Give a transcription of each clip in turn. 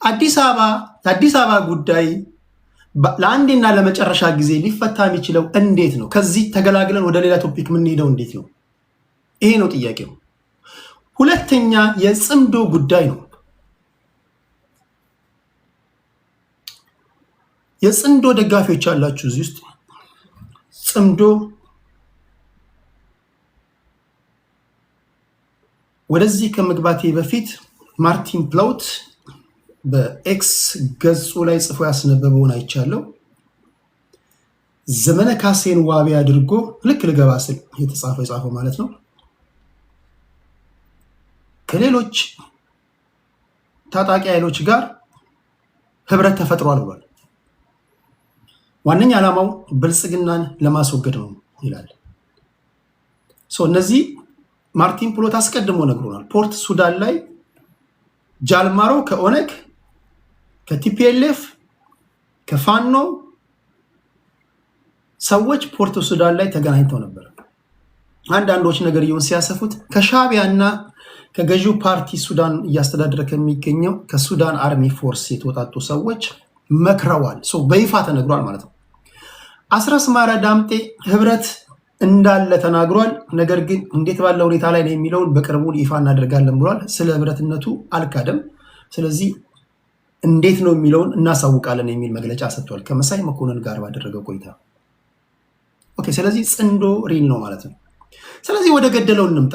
አዲስ አበባ ጉዳይ ለአንዴና ለመጨረሻ ጊዜ ሊፈታ የሚችለው እንዴት ነው? ከዚህ ተገላግለን ወደ ሌላ ቶፒክ የምንሄደው እንዴት ነው? ይሄ ነው ጥያቄው። ሁለተኛ የጽምዶ ጉዳይ ነው። የጽምዶ ደጋፊዎች አላችሁ እዚህ ውስጥ ጽምዶ ወደዚህ ከመግባቴ በፊት ማርቲን ፕላውት በኤክስ ገጹ ላይ ጽፎ ያስነበበውን አይቻለሁ። ዘመነ ካሴን ዋቢ አድርጎ ልክ ልገባ ስል የጻፈው ማለት ነው። ከሌሎች ታጣቂ ኃይሎች ጋር ህብረት ተፈጥሯል ብሏል። ዋነኛ ዓላማው ብልጽግናን ለማስወገድ ነው ይላል። እነዚህ ማርቲን ፕሎት አስቀድሞ ነግሮናል። ፖርት ሱዳን ላይ ጃልማሮ ከኦነግ ከቲፒኤልኤፍ ከፋኖ ሰዎች ፖርት ሱዳን ላይ ተገናኝተው ነበር። አንዳንዶች ነገርየውን ሲያሰፉት ከሻዕቢያና ከገዢው ፓርቲ ሱዳን እያስተዳደረ ከሚገኘው ከሱዳን አርሚ ፎርስ የተወጣጡ ሰዎች መክረዋል። በይፋ ተነግሯል ማለት ነው። አስረስ ማረ ዳምጤ ህብረት እንዳለ ተናግሯል። ነገር ግን እንዴት ባለ ሁኔታ ላይ ነው የሚለውን በቅርቡ ይፋ እናደርጋለን ብሏል። ስለ ህብረትነቱ አልካደም። ስለዚህ እንዴት ነው የሚለውን እናሳውቃለን የሚል መግለጫ ሰጥቷል ከመሳይ መኮንን ጋር ባደረገው ቆይታ። ኦኬ፣ ስለዚህ ጽምዶ ሪል ነው ማለት ነው። ስለዚህ ወደ ገደለው እንምጣ።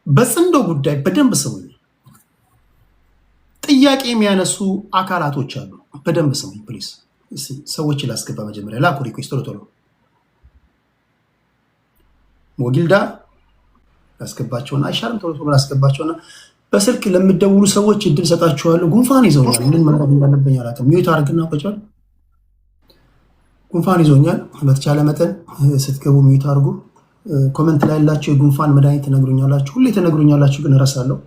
በጽምዶ ጉዳይ በደንብ ስሙኝ። ጥያቄ የሚያነሱ አካላቶች አሉ። በደንብ ስሙኝ ፕሊዝ። ሰዎች ላስገባ መጀመሪያ ላኩ ሪኩዌስት ቶሎ ሞጊልዳ ላስገባቸውና አይሻልም? ቶሎ ላስገባቸውና በስልክ ለምትደውሉ ሰዎች እድል ሰጣችኋለሁ። ጉንፋን ይዞኛል። ምን ማለት እንዳለብኝ አላውቅም። ሚዩት አድርግና ቆጫል። ጉንፋን ይዞኛል። በተቻለ መጠን ስትገቡ ሚዩት አድርጉ። ኮመንት ላይ ያላችሁ የጉንፋን መድኃኒት ትነግሩኛላችሁ። ሁሌ ትነግሩኛላችሁ፣ ግን እረሳለሁ።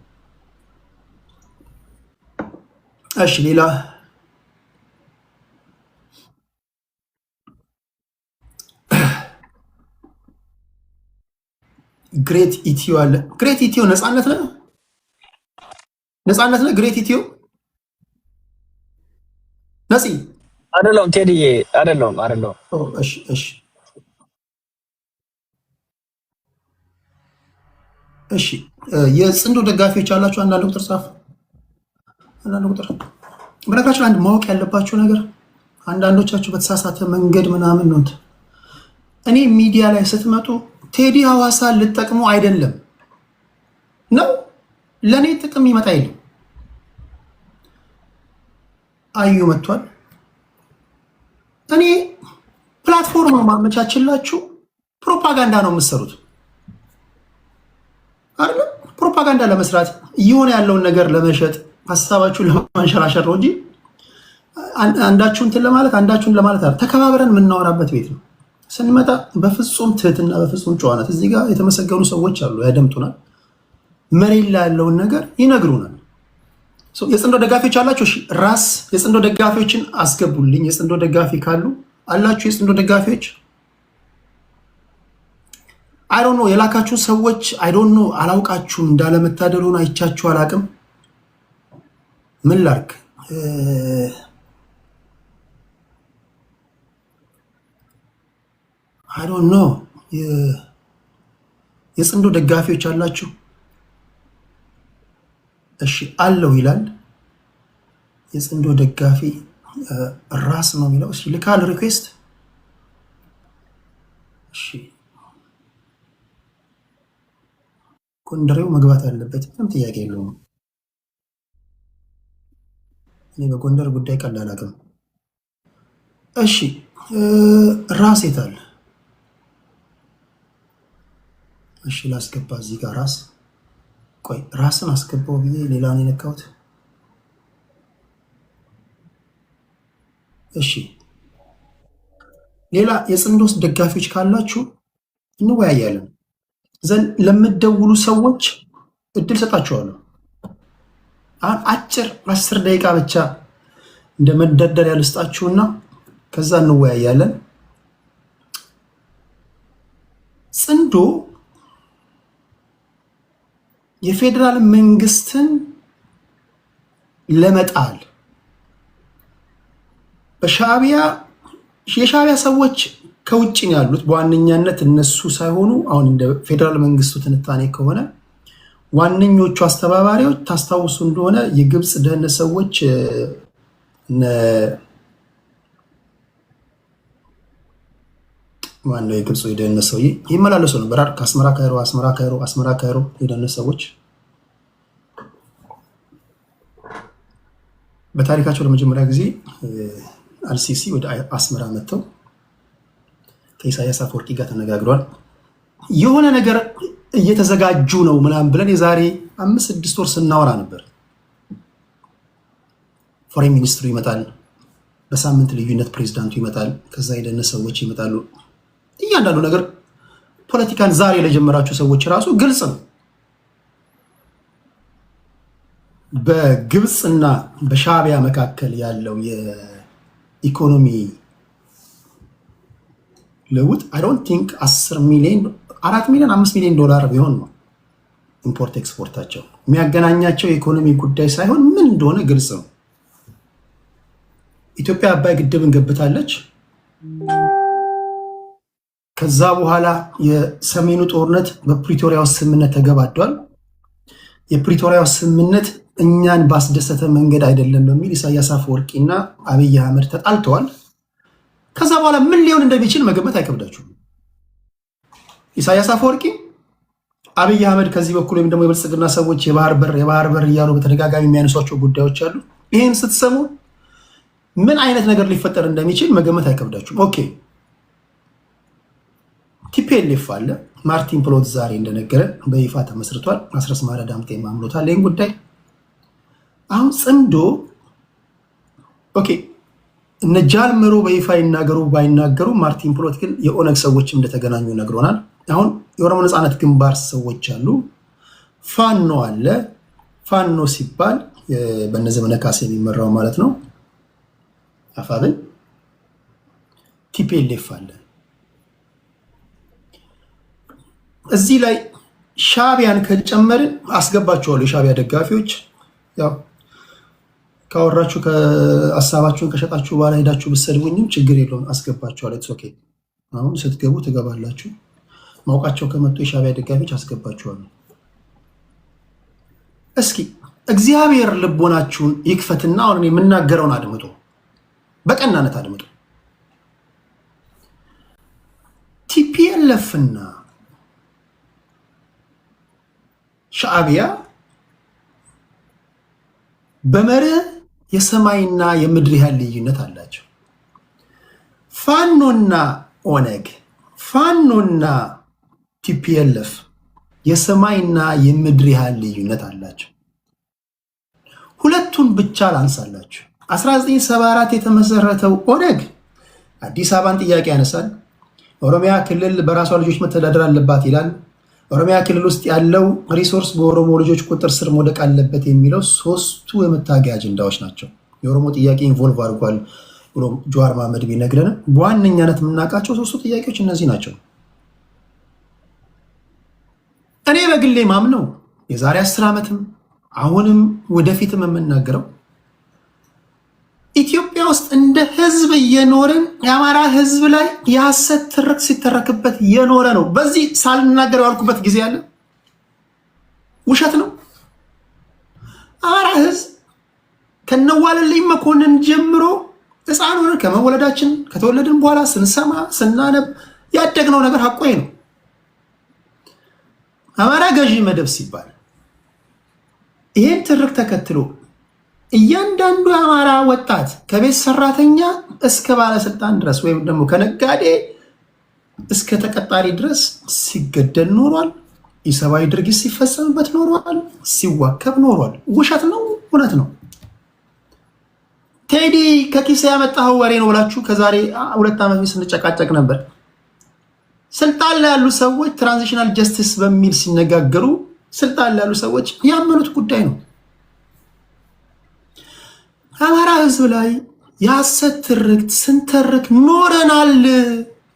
እሺ፣ ሌላ ግሬት ኢትዮ አለ። ግሬት ኢትዮ ነፃነት ነው። ግሬት ኢትዮ ነፂ አይደለም። ቴዲዬ አይደለም። እሺ የጽምዶ ደጋፊዎች አላችሁ። አንዳንድ ቁጥር ጻፍ። በነገራችሁ አንድ ማወቅ ያለባችሁ ነገር አንዳንዶቻችሁ በተሳሳተ መንገድ ምናምን ነው። እኔ ሚዲያ ላይ ስትመጡ ቴዲ ሐዋሳ ልጠቅሙ አይደለም ነው፣ ለእኔ ጥቅም ይመጣ የለም። አዩ መጥቷል። እኔ ፕላትፎርም ማመቻችላችሁ ፕሮፓጋንዳ ነው የምትሰሩት አይደል? ፕሮፓጋንዳ ለመስራት እየሆነ ያለውን ነገር ለመሸጥ ሀሳባችሁን ለማንሸራሸር ነው እንጂ አንዳችሁን ለማለት ተከባብረን የምናወራበት ቤት ነው። ስንመጣ በፍጹም ትህትና በፍጹም ጨዋነት እዚህ ጋር የተመሰገኑ ሰዎች አሉ፣ ያደምጡናል። መሬት ላይ ያለውን ነገር ይነግሩናል። የጽምዶ ደጋፊዎች አላችሁ? እሺ ራስ የጽምዶ ደጋፊዎችን አስገቡልኝ። የጽምዶ ደጋፊ ካሉ አላችሁ? የጽምዶ ደጋፊዎች አይ ዶንት ኖ የላካችሁ ሰዎች አይ ዶንት ኖ አላውቃችሁም። እንዳለመታደሉን አይቻችሁ አላቅም። ምን ላርክ? አይ ዶንት ኖ የጽምዶ ደጋፊዎች አላችሁ? እሺ አለው ይላል። የጽምዶ ደጋፊ ራስ ነው የሚለው። እሺ ልካል ሪኩዌስት። እሺ ጎንደሬው መግባት አለበት፣ ምንም ጥያቄ የለውም። እኔ በጎንደር ጉዳይ ቀላል አቅም። እሺ ራስ የታል? እሺ ላስገባ እዚህ ጋር ራስ። ቆይ ራስን አስገባው ብዬ ሌላውን የነካሁት። እሺ ሌላ የጽምዶስ ደጋፊዎች ካላችሁ እንወያያለን። ዘንድ ለምትደውሉ ሰዎች እድል ሰጣችኋለሁ። አሁን አጭር 10 ደቂቃ ብቻ እንደ መደርደሪያ ልስጣችሁና ከዛ እንወያያለን። ጽምዶ የፌዴራል መንግስትን ለመጣል የሻዕቢያ ሰዎች ከውጭ ነው ያሉት። በዋነኛነት እነሱ ሳይሆኑ አሁን እንደ ፌዴራል መንግስቱ ትንታኔ ከሆነ ዋነኞቹ አስተባባሪዎች ታስታውሱ እንደሆነ የግብፅ ደህንነት ሰዎች ማነው የግብፁ የደህንነት ሰውዬ ይመላለሱ ነበር ከአስመራ ካይሮ፣ አስመራ ካይሮ የደህንነት ሰዎች በታሪካቸው ለመጀመሪያ ጊዜ አልሲሲ ወደ አስመራ መጥተው ከኢሳያስ አፈወርቂ ጋር ተነጋግረዋል። የሆነ ነገር እየተዘጋጁ ነው ምናምን ብለን የዛሬ 5-6 ወር ስናወራ ነበር። ፎሬን ሚኒስትሩ ይመጣል፣ በሳምንት ልዩነት ፕሬዚዳንቱ ይመጣል፣ ከዛ የደህንነት ሰዎች ይመጣሉ። እያንዳንዱ ነገር ፖለቲካን ዛሬ ለጀመራችሁ ሰዎች ራሱ ግልጽ ነው። በግብፅና በሻዕቢያ መካከል ያለው የኢኮኖሚ ለውጥ አይ ዶንት ቲንክ 10 ሚሊዮን 4 ሚሊዮን 5 ሚሊዮን ዶላር ቢሆን ነው ኢምፖርት ኤክስፖርታቸው። የሚያገናኛቸው የኢኮኖሚ ጉዳይ ሳይሆን ምን እንደሆነ ግልጽ ነው። ኢትዮጵያ አባይ ግድብን ገብታለች። ከዛ በኋላ የሰሜኑ ጦርነት በፕሪቶሪያው ስምምነት ተገባዷል። የፕሪቶሪያው ስምምነት እኛን ባስደሰተ መንገድ አይደለም በሚል ኢሳያስ አፈወርቂና አብይ አህመድ ተጣልተዋል። ከዛ በኋላ ምን ሊሆን እንደሚችል መገመት አይከብዳችሁም። ኢሳያስ አፈወርቂ፣ አብይ አህመድ ከዚህ በኩል ወይም ደግሞ የብልጽግና ሰዎች የባህር በር እያሉ በተደጋጋሚ የሚያነሷቸው ጉዳዮች አሉ። ይህን ስትሰሙ ምን አይነት ነገር ሊፈጠር እንደሚችል መገመት አይከብዳችሁም። ኦኬ ቲፒኤልኤፍ አለ። ማርቲን ፕሎት ዛሬ እንደነገረ በይፋ ተመስርቷል። አስረስ ማረ ዳምጤ ማምሎታል ይህን ጉዳይ። አሁን ጽምዶ ኦኬ እነ ጃልመሮ በይፋ ይናገሩ ባይናገሩ ማርቲን ፕሎት ግን የኦነግ ሰዎችም እንደተገናኙ ነግሮናል። አሁን የኦሮሞ ነፃነት ግንባር ሰዎች አሉ። ፋኖ አለ። ፋኖ ሲባል በነዘመነ ካሴ የሚመራው ማለት ነው። አፋብን ቲፒኤልኤፍ አለ። እዚህ ላይ ሻዕቢያን ከጨመርን አስገባችኋለሁ። የሻዕቢያ ደጋፊዎች ያው ካወራችሁ ከሀሳባችሁን ከሸጣችሁ በኋላ ሄዳችሁ ብትሰድቡኝም ችግር የለውም፣ አስገባችኋለሁ። ኢትስ ኦኬ። አሁን ስትገቡ ትገባላችሁ። ማውቃቸው ከመጡ የሻዕቢያ ደጋፊዎች አስገባችኋለሁ። እስኪ እግዚአብሔር ልቦናችሁን ይክፈትና አሁን የምናገረውን አድምጡ፣ በቀናነት አድምጡ። ቲፒኤልኤፍና ሻዕቢያ በመርህ የሰማይና የምድር ያህል ልዩነት አላቸው። ፋኖና ኦነግ፣ ፋኖና ቲፒኤልኤፍ የሰማይና የምድር ያህል ልዩነት አላቸው። ሁለቱን ብቻ ላንሳላችሁ። 1974 የተመሰረተው ኦነግ አዲስ አበባን ጥያቄ ያነሳል። ኦሮሚያ ክልል በራሷ ልጆች መተዳደር አለባት ይላል። ኦሮሚያ ክልል ውስጥ ያለው ሪሶርስ በኦሮሞ ልጆች ቁጥጥር ስር መውደቅ አለበት የሚለው ሶስቱ የመታገያ አጀንዳዎች ናቸው። የኦሮሞ ጥያቄ ኢንቮልቭ አድርጓል ብሎ ጀዋር መሐመድ ቢነግረንም በዋነኛነት የምናውቃቸው ሶስቱ ጥያቄዎች እነዚህ ናቸው። እኔ በግሌ ማምነው የዛሬ 10 ዓመትም አሁንም ወደፊትም የምናገረው ኢትዮጵያ ውስጥ እንደ ህዝብ እየኖርን የአማራ ህዝብ ላይ የሐሰት ትርክ ሲተረክበት የኖረ ነው። በዚህ ሳልናገር ያልኩበት ጊዜ አለ። ውሸት ነው። አማራ ህዝብ ከነዋለልኝ መኮንን ጀምሮ ህፃን ሆነን ከመወለዳችን ከተወለድን በኋላ ስንሰማ ስናነብ ያደግነው ነገር ሐቆይ ነው። አማራ ገዢ መደብ ሲባል ይሄን ትርክ ተከትሎ እያንዳንዱ የአማራ ወጣት ከቤት ሰራተኛ እስከ ባለስልጣን ድረስ ወይም ደግሞ ከነጋዴ እስከ ተቀጣሪ ድረስ ሲገደል ኖሯል። የሰብአዊ ድርጊት ሲፈጸምበት ኖሯል። ሲዋከብ ኖሯል። ውሸት ነው? እውነት ነው? ቴዲ ከኪስ ያመጣው ወሬ ነው ብላችሁ ከዛሬ 2 ዓመት ስንጨቃጨቅ ነበር። ስልጣን ላይ ያሉ ሰዎች ትራንዚሽናል ጀስቲስ በሚል ሲነጋገሩ ስልጣን ላይ ያሉ ሰዎች ያመኑት ጉዳይ ነው። አማራ ህዝብ ላይ የሐሰት ትርክት ስንተርክ ኖረናል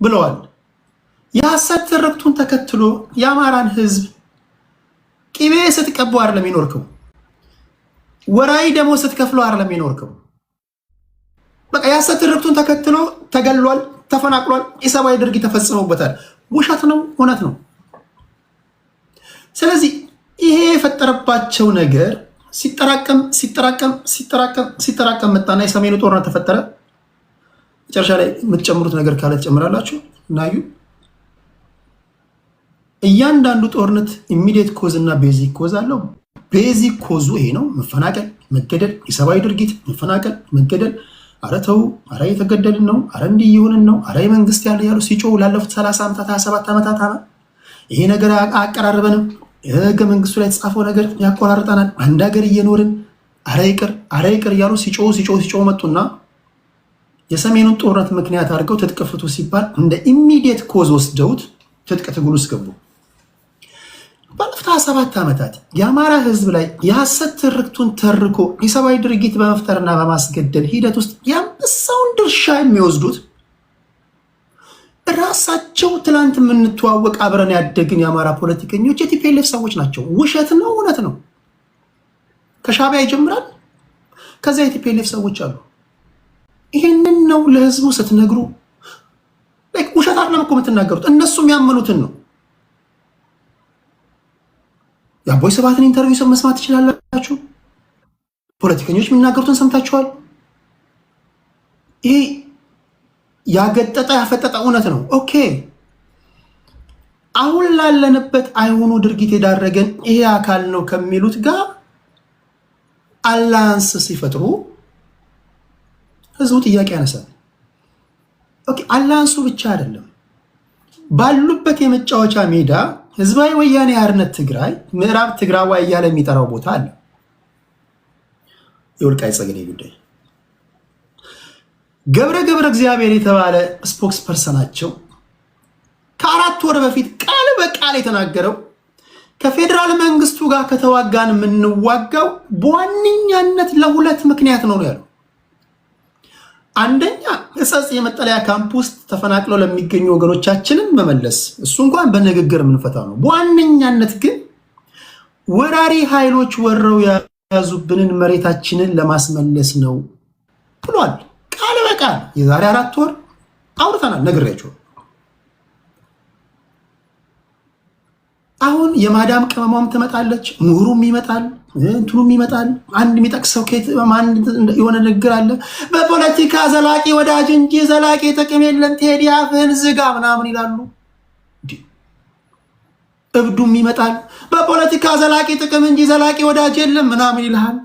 ብለዋል። የሐሰት ትርክቱን ተከትሎ የአማራን ህዝብ ቅቤ ስትቀቡ አይደለም ይኖርከው። ወራይ ደሞ ስትከፍለው አይደለም የኖርከው። በቃ የሐሰት ትርክቱን ተከትሎ ተገሏል፣ ተፈናቅሏል፣ ኢሰብአዊ ድርጊት ተፈጽሞበታል። ውሸት ነው እውነት ነው። ስለዚህ ይሄ የፈጠረባቸው ነገር ሲጠራቀም መጣና የሰሜኑ ጦርነት ተፈጠረ። መጨረሻ ላይ የምትጨምሩት ነገር ካለ ትጨምራላችሁ። እናዩ እያንዳንዱ ጦርነት ኢሚዲየት ኮዝ እና ቤዚክ ኮዝ አለው። ቤዚክ ኮዙ ይሄ ነው፣ መፈናቀል፣ መገደል፣ የሰብአዊ ድርጊት፣ መፈናቀል፣ መገደል። አረ ተው፣ አረ እየተገደልን ነው፣ አረ እንዲህ እየሆንን ነው፣ አረ መንግስት ያሉ ሲጮሁ ላለፉት 30 ዓመታት 27 ዓመታት ይሄ ነገር አቀራርበንም ህገ መንግስቱ ላይ የተጻፈው ነገር ያቆራርጠናል። አንድ ሀገር እየኖርን አረ ይቅር እያሉ ሲጮሁ መጡና የሰሜኑን ጦርነት ምክንያት አድርገው ትጥቅ ፍቱ ሲባል እንደ ኢሚዲየት ኮዝ ወስደውት ትጥቅ ትግል ውስጥ ገቡ። ባለፉት 27 ዓመታት የአማራ ህዝብ ላይ የሐሰት ትርክቱን ተርኮ የሰብአዊ ድርጊት በመፍጠርና በማስገደል ሂደት ውስጥ የአንበሳውን ድርሻ የሚወስዱት ራሳቸው ትላንት የምንተዋወቅ አብረን ያደግን የአማራ ፖለቲከኞች የቲፒኤልኤፍ ሰዎች ናቸው። ውሸት ነው እውነት ነው። ከሻዕቢያ ይጀምራል፣ ከዚያ የቲፒኤልኤፍ ሰዎች አሉ። ይሄንን ነው ለህዝቡ ስትነግሩ፣ ውሸት አይደለም እኮ የምትናገሩት፣ እነሱም ያመኑትን ነው። የአቦይ ስብሃትን ኢንተርቪው መስማት ትችላላችሁ። ፖለቲከኞች የሚናገሩትን ሰምታችኋል። ይሄ ያገጠጠ ያፈጠጠ እውነት ነው። ኦኬ አሁን ላለንበት አይሆኑ ድርጊት የዳረገን ይሄ አካል ነው ከሚሉት ጋር አላያንስ ሲፈጥሩ ህዝቡ ጥያቄ ያነሳል። ኦኬ አላያንሱ ብቻ አይደለም፣ ባሉበት የመጫወቻ ሜዳ ህዝባዊ ወያኔ ሓርነት ትግራይ ምዕራብ ትግራዋይ እያለ የሚጠራው ቦታ አለ። የወልቃይት ጠገዴ ጉዳይ ገብረ እግዚአብሔር የተባለ ስፖክስ ፐርሰናቸው ከ4 ወር በፊት ቃል በቃል የተናገረው ከፌዴራል መንግስቱ ጋር ከተዋጋን የምንዋጋው በዋነኛነት ለሁለት ምክንያት ነው ያለው። አንደኛ እጸጽ የመጠለያ ካምፕ ውስጥ ተፈናቅለው ለሚገኙ ወገኖቻችንን መመለስ፣ እሱ እንኳን በንግግር የምንፈታው ነው። በዋነኛነት ግን ወራሪ ኃይሎች ወረው ያዙብንን መሬታችንን ለማስመለስ ነው ብሏል። ቃል በቃል የዛሬ 4 ወር አውርተናል፣ ነግሬያቸው። አሁን የማዳም ቅመሟም ትመጣለች፣ ምሁሩም ይመጣል፣ እንትኑም ይመጣል። አንድ የሚጠቅሰው የሆነ ንግግር አለ። በፖለቲካ ዘላቂ ወዳጅ እንጂ ዘላቂ ጥቅም የለም፣ ቴዲ አፍህን ዝጋ ምናምን ይላሉ። እብዱም ይመጣል። በፖለቲካ ዘላቂ ጥቅም እንጂ ዘላቂ ወዳጅ የለም ምናምን ይልሃል።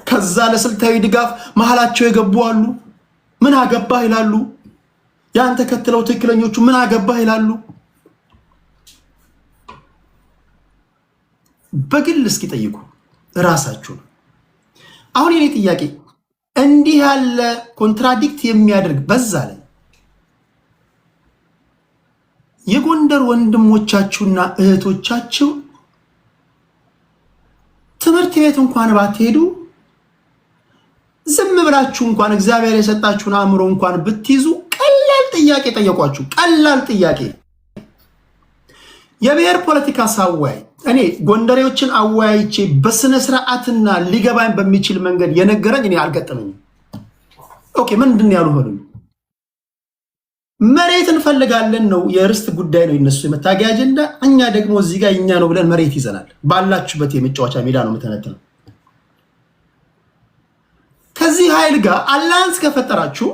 ከዛ ለስልታዊ ድጋፍ መሀላቸው የገቡ አሉ። ምን አገባህ ይላሉ። ያን ተከትለው ትክክለኞቹ ምን አገባህ ይላሉ። በግል እስኪ ጠይቁ ራሳችሁ። አሁን የኔ ጥያቄ እንዲህ ያለ ኮንትራዲክት የሚያደርግ በዛ ላይ የጎንደር ወንድሞቻችሁና እህቶቻችሁ ትምህርት ቤት እንኳን ባትሄዱ ዝም ብላችሁ እንኳን እግዚአብሔር የሰጣችሁን አእምሮ እንኳን ብትይዙ ቀላል ጥያቄ ጠየቋችሁ። ቀላል ጥያቄ የብሔር ፖለቲካ ሳዋይ እኔ ጎንደሬዎችን አወያይቼ በስነ ስርዓትና ሊገባኝ በሚችል መንገድ የነገረኝ እኔ አልገጠመኝም። ኦኬ ምንድን ያሉ ሆነ? መሬት እንፈልጋለን ነው፣ የርስት ጉዳይ ነው የነሱ የመታገያ አጀንዳ። እኛ ደግሞ እዚህ ጋር እኛ ነው ብለን መሬት ይዘናል። ባላችሁበት የመጫወቻ ሜዳ ነው የምተነተነው። ከዚህ ኃይል ጋር አላያንስ ከፈጠራችሁ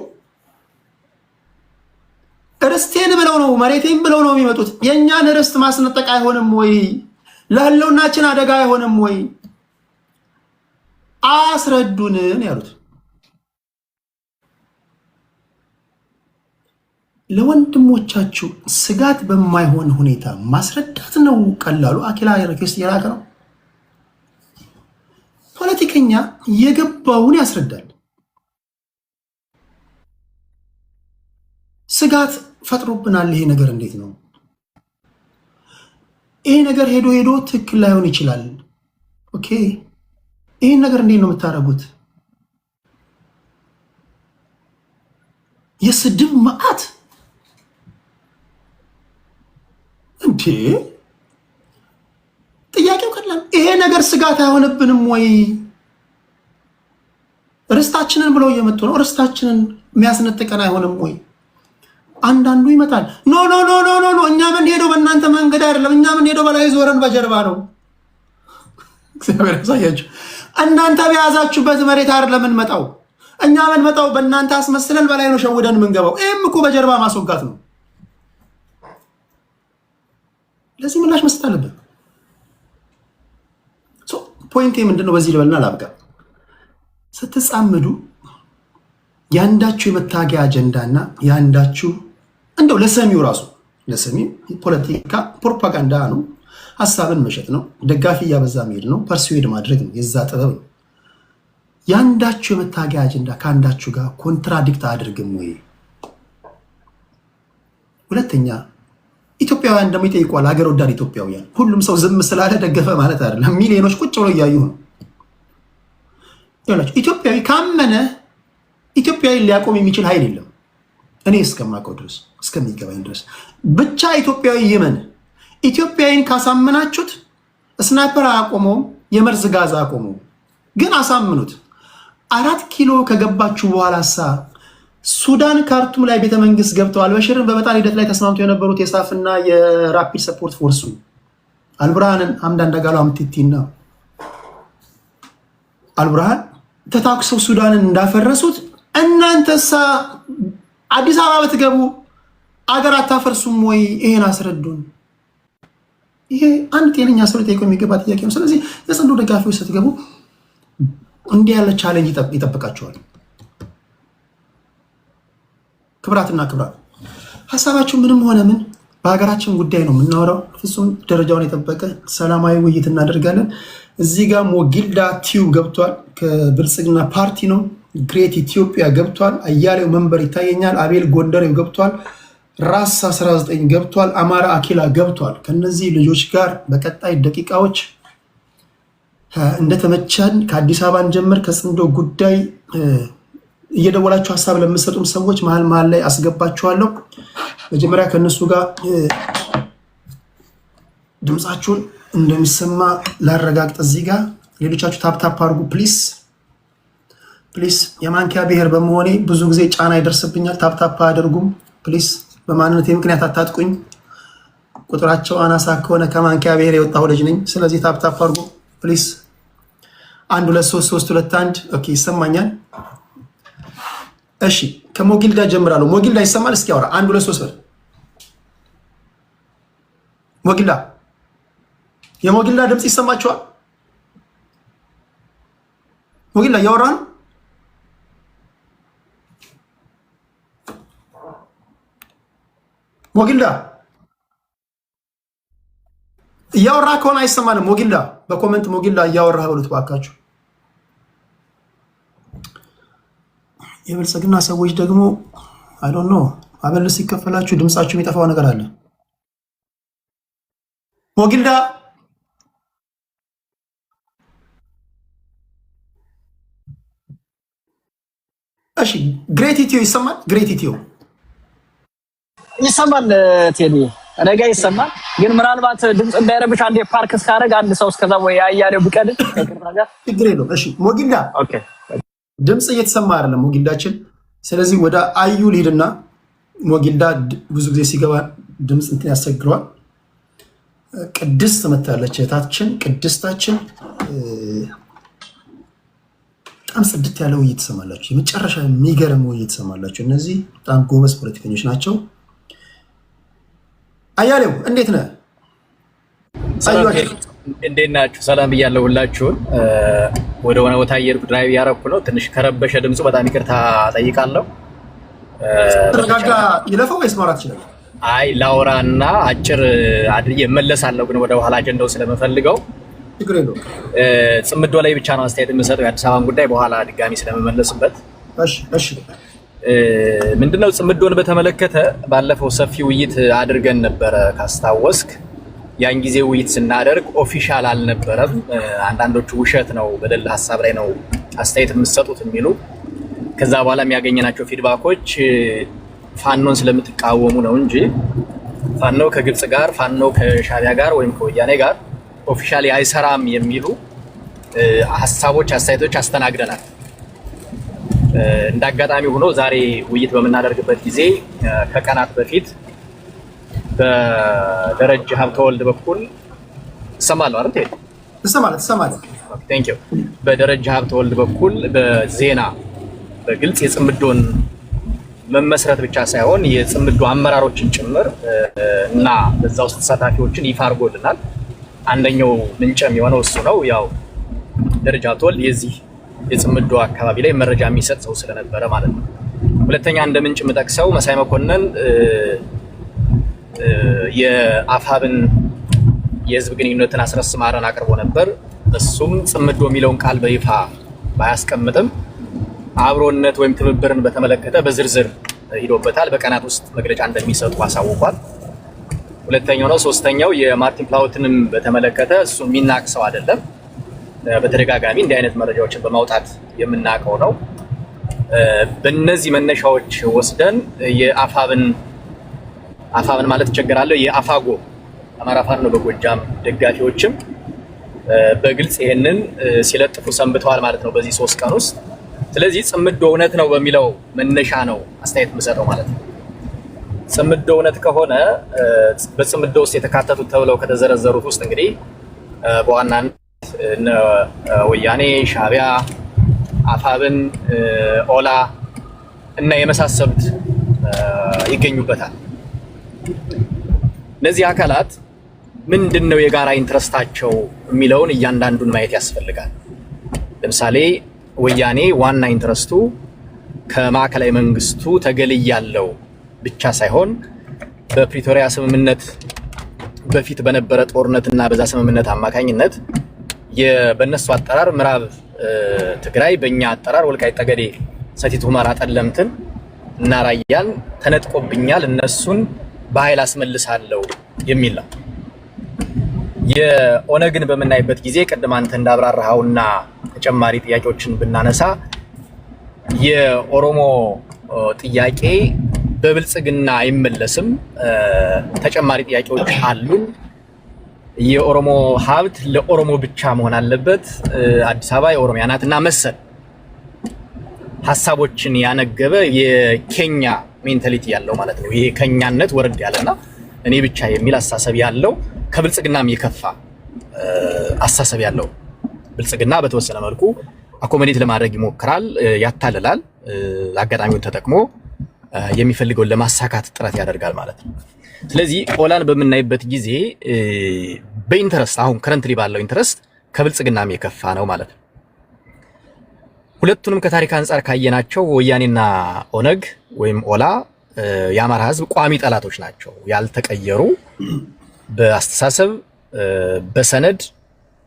ርስቴን ብለው ነው መሬቴን ብለው ነው የሚመጡት። የእኛን ርስት ማስነጠቅ አይሆንም ወይ? ለህልውናችን አደጋ አይሆንም ወይ? አስረዱንን ያሉት ለወንድሞቻችሁ ስጋት በማይሆን ሁኔታ ማስረዳት ነው ቀላሉ። አኪላ ሪኩዌስት እየላከ ነው። ፖለቲከኛ የገባውን ያስረዳል። ስጋት ፈጥሮብናል። ይሄ ነገር እንዴት ነው? ይሄ ነገር ሄዶ ትክክል ላይሆን ይችላል። ኦኬ ይሄን ነገር እንዴት ነው የምታደርጉት? የስድብ መዓት እንዴ! ጥያቄው ቀላል። ይሄ ነገር ስጋት አይሆንብንም ወይ? ርስታችንን ብለው እየመጡ ነው። ርስታችንን የሚያስነጥቀን አይሆንም ወይ? አንዳንዱ ይመጣል። ኖ ኖ ኖ ኖ ኖ ኖ እኛ ምን ሄደው በእናንተ መንገድ አይደለም። እኛ ምን ሄደው በላይ ዞረን በጀርባ ነው። እግዚአብሔር ያሳያችሁ። እናንተ በያዛችሁበት መሬት አይደለም የምንመጣው። እኛ የምንመጣው በእናንተ አስመስለን በላይ ነው ሸውደን የምንገባው። ይህም እኮ በጀርባ ማስወጋት ነው። ለዚህ ምላሽ መስጠት አለብን። ፖይንቴ ምንድነው? በዚህ ልበልና ላብቃ። ስትጻምዱ ያንዳችሁ የመታገያ አጀንዳና ያንዳችሁ እንደው ለሰሚው ራሱ ለሰሚው ፖለቲካ ፕሮፓጋንዳ ነው፣ ሀሳብን መሸጥ ነው፣ ደጋፊ እያበዛ መሄድ ነው፣ ፐርሱዌድ ማድረግ ነው፣ የዛ ጥበብ ነው። ያንዳችሁ የመታገያ አጀንዳ ከአንዳችሁ ጋር ኮንትራዲክት አድርግም ወይ? ሁለተኛ ኢትዮጵያውያን ደግሞ ይጠይቋል። ሀገር ወዳድ ኢትዮጵያውያን ሁሉም ሰው ዝም ስላለ ደገፈ ማለት አይደለም። ሚሊዮኖች ቁጭ ብለው እያዩ ነው። ኢትዮጵያዊ ካመነ ኢትዮጵያዊ ሊያቆም የሚችል ኃይል የለም። እኔ እስከማውቀው ድረስ እስከሚገባኝ ድረስ ብቻ ኢትዮጵያዊ ይመን። ኢትዮጵያዊን ካሳመናችሁት ስናይፐር አቆመውም፣ የመርዝ ጋዝ አቆመው፣ ግን አሳምኑት። 4 ኪሎ ከገባችሁ በኋላ ሱዳን ካርቱም ላይ ቤተመንግስት ገብተው አልበሽርን በመጣል ሂደት ላይ ተስማምተው የነበሩት የሳፍና የራፒድ ሰፖርት ፎርሱ አልቡርሃንን ሐምዳን ዳጋሎ አምቲቲና አልቡርሃን ተታኩሰው ሱዳንን እንዳፈረሱት እናንተሳ አዲስ አበባ ብትገቡ አገር አታፈርሱም ወይ? ይሄን አስረዱን። ይሄ አንድ ጤነኛ ሰው ሊጠይቀው የሚገባ ጥያቄ ነው። ስለዚህ የጽንዶ ደጋፊዎች ስትገቡ እንዲህ ያለ ቻሌንጅ ይጠብቃቸዋል። ክብራትና ክብራት ሀሳባችሁ ምንም ሆነ ምን በሀገራችን ጉዳይ ነው የምናወራው። ፍጹም ደረጃውን የጠበቀ ሰላማዊ ውይይት እናደርጋለን። እዚህ ጋር ሞጊልዳ ቲዩብ ገብቷል፣ ከብልጽግና ፓርቲ ነው። ግሬት ኢትዮጵያ ገብቷል። አያሌው መንበር ይታየኛል። አቤል ጎንደሬው ገብቷል። ራስ 19 ገብቷል። አማራ አኪላ ገብቷል። ከነዚህ ልጆች ጋር በቀጣይ ደቂቃዎች እንደተመቻን ከአዲስ አበባ እንጀምር። ከጽንዶ ጉዳይ እየደወላችሁ ሀሳብ ለምሰጡም ሰዎች መሀል መሀል ላይ አስገባችኋለሁ። መጀመሪያ ከነሱ ጋር ድምፃችሁን እንደሚሰማ ላረጋግጥ። እዚህ ጋር ሌሎቻችሁ ታፕታፕ አድርጉ ፕሊስ ፕሊስ። የማንኪያ ብሔር በመሆኔ ብዙ ጊዜ ጫና ይደርስብኛል። ታፕታፕ አድርጉም ፕሊስ። በማንነቴ ምክንያት አታጥቁኝ። ቁጥራቸው አናሳ ከሆነ ከማንኪያ ብሔር የወጣሁ ልጅ ነኝ። ስለዚህ ታፕታፕ አድርጉ ፕሊስ። 1 2 3 3 2 1 ኦኬ፣ ይሰማኛል። እሺ ከሞጊልዳ ጀምራለሁ። ሞጊልዳ ይሰማል? እስኪ አውራ። 1 2 3 በል። ሞጊልዳ፣ የሞጊልዳ ድምፅ ይሰማችኋል? ሞጊልዳ እያወራ ነው። ሞጊልዳ እያወራ ከሆነ አይሰማንም። ሞጊልዳ በኮመንት ሞጊልዳ እያወራ በሉት ባካችሁ። የብልጽግና ሰዎች ደግሞ አይ ዶንት ኖ አበል ሲከፈላችሁ ድምጻችሁ የሚጠፋው ነገር አለ። ሞጊልዳ እሺ፣ ግሬት ኢትዮ ይሰማል? ግሬት ኢትዮ ይሰማል? ቴዲ እኔ ጋ ይሰማል፣ ግን ምናልባት ድምፅ እንዳይረብሽ አንዴ ፓርክ እስካደረግ አንድ ሰው እስከዛ ወይ አያሌው ቢቀድም ችግር የለውም። እሺ ሞጊልዳ ኦኬ፣ ድምፅ እየተሰማ አይደለም ሞጊልዳችን። ስለዚህ ወደ አዩ ሊድና ሞጊልዳ ብዙ ጊዜ ሲገባ ድምፅ እንትን ያስቸግረዋል። ቅድስት መታለች እህታችን፣ ቅድስታችን በጣም ጽድት ያለ ውይይት ትሰማላችሁ። የመጨረሻ የሚገርም ውይይት ትሰማላችሁ። እነዚህ በጣም ጎበዝ ፖለቲከኞች ናቸው። አያሌው እንዴት ነህ? እንዴት ናችሁ? ሰላም ብያለሁ ሁላችሁን። ወደ ሆነ ቦታ እየሄድኩ ድራይቭ ያረኩ ነው። ትንሽ ከረበሸ ድምፁ በጣም ይቅርታ ጠይቃለሁ። ተረጋጋ። ይለፈው ወይስ ማውራት ይችላል? አይ ላውራና አጭር አድርጌ እመለሳለሁ፣ ግን ወደ ኋላ አጀንዳው ስለምፈልገው ችግር የለውም። ጽምዶ ላይ ብቻ ነው አስተያየት የምሰጠው፣ የአዲስ አበባን ጉዳይ በኋላ ድጋሚ ስለምመለስበት። እሺ ምንድነው ጽምዶን በተመለከተ ባለፈው ሰፊ ውይይት አድርገን ነበረ ካስታወስክ። ያን ጊዜ ውይይት ስናደርግ ኦፊሻል አልነበረም። አንዳንዶቹ ውሸት ነው በሌላ ሀሳብ ላይ ነው አስተያየት የምትሰጡት የሚሉ። ከዛ በኋላ የሚያገኘናቸው ፊድባኮች ፋኖን ስለምትቃወሙ ነው እንጂ ፋኖ ከግብጽ ጋር ፋኖ ከሻቢያ ጋር ወይም ከወያኔ ጋር ኦፊሻሊ አይሰራም የሚሉ ሐሳቦች አስተያየቶች አስተናግደናል። እንዳጋጣሚ ሆኖ ዛሬ ውይይት በመናደርግበት ጊዜ ከቀናት በፊት በደረጀ ሀብተወልድ በኩል ሰማሉ አይደል? ተሰማለ። ቴንክ ዩ። በደረጀ ሀብተወልድ በኩል በዜና በግልጽ የጽምዶን መመስረት ብቻ ሳይሆን የጽምዶ አመራሮችን ጭምር እና በዛ ውስጥ ተሳታፊዎችን ይፋ አድርጎልናል። አንደኛው ምንጭም የሆነው እሱ ነው። ያው ደረጀ ሀብተወልድ የዚህ የጽምዶ አካባቢ ላይ መረጃ የሚሰጥ ሰው ስለነበረ ማለት ነው። ሁለተኛ እንደ ምንጭ የምጠቅሰው መሳይ መኮንን የአፋብን የህዝብ ግንኙነትን አስረስ ማረን አቅርቦ ነበር። እሱም ጽምዶ የሚለውን ቃል በይፋ ባያስቀምጥም አብሮነት ወይም ትብብርን በተመለከተ በዝርዝር ሂዶበታል። በቀናት ውስጥ መግለጫ እንደሚሰጡ አሳውቋል። ሁለተኛው ነው። ሶስተኛው የማርቲን ፕላውትንም በተመለከተ እሱ የሚናቅ ሰው አይደለም። በተደጋጋሚ እንዲህ አይነት መረጃዎችን በማውጣት የምናውቀው ነው። በእነዚህ መነሻዎች ወስደን የአፋብን ማለት ይቸገራለሁ የአፋጎ አማራ ፋኖ በጎጃም ደጋፊዎችም በግልጽ ይሄንን ሲለጥፉ ሰንብተዋል ማለት ነው በዚህ 3 ቀን ውስጥ። ስለዚህ ጽምዶ እውነት ነው በሚለው መነሻ ነው አስተያየት የምሰጠው ማለት ነው። ጽምዶ እውነት ከሆነ በጽምዶ ውስጥ የተካተቱት ተብለው ከተዘረዘሩት ውስጥ እንግዲህ በዋናነት ወያኔ፣ ሻዕቢያ፣ አፋብን፣ ኦላ እና የመሳሰሉት ይገኙበታል። እነዚህ አካላት ምንድነው የጋራ ኢንትረስታቸው የሚለውን እያንዳንዱን ማየት ያስፈልጋል። ለምሳሌ ወያኔ ዋና ኢንትረስቱ ከማዕከላዊ መንግስቱ ተገልያለው ብቻ ሳይሆን በፕሪቶሪያ ስምምነት በፊት በነበረ ጦርነትና በዛ ስምምነት አማካኝነት በእነሱ አጠራር ምዕራብ ትግራይ በእኛ አጠራር ወልቃይት ጠገዴ፣ ሰቲት ሁመራ፣ ጠለምትን እና ራያን ተነጥቆብኛል እነሱን በኃይል አስመልሳለሁ የሚል ነው። የኦነግን በምናይበት ጊዜ ቅድም አንተ እንዳብራራኸውና ተጨማሪ ጥያቄዎችን ብናነሳ የኦሮሞ ጥያቄ በብልጽግና አይመለስም፣ ተጨማሪ ጥያቄዎች አሉን፣ የኦሮሞ ሀብት ለኦሮሞ ብቻ መሆን አለበት፣ አዲስ አበባ የኦሮሚያ ናት እና መሰል ሀሳቦችን ያነገበ የኬኛ ሜንታሊቲ ያለው ማለት ነው። ይሄ ከኛነት ወረድ ያለና እኔ ብቻ የሚል አስተሳሰብ ያለው ከብልጽግናም የከፋ አስተሳሰብ ያለው ብልጽግና በተወሰነ መልኩ አኮሞዴት ለማድረግ ይሞክራል፣ ያታልላል፣ አጋጣሚውን ተጠቅሞ የሚፈልገውን ለማሳካት ጥረት ያደርጋል ማለት ነው። ስለዚህ ኦላን በምናይበት ጊዜ በኢንተረስት አሁን ከረንትሊ ባለው ኢንተረስት ከብልጽግናም የከፋ ነው ማለት ነው። ሁለቱንም ከታሪክ አንጻር ካየናቸው ወያኔና ኦነግ ወይም ኦላ የአማራ ህዝብ ቋሚ ጠላቶች ናቸው፣ ያልተቀየሩ በአስተሳሰብ በሰነድ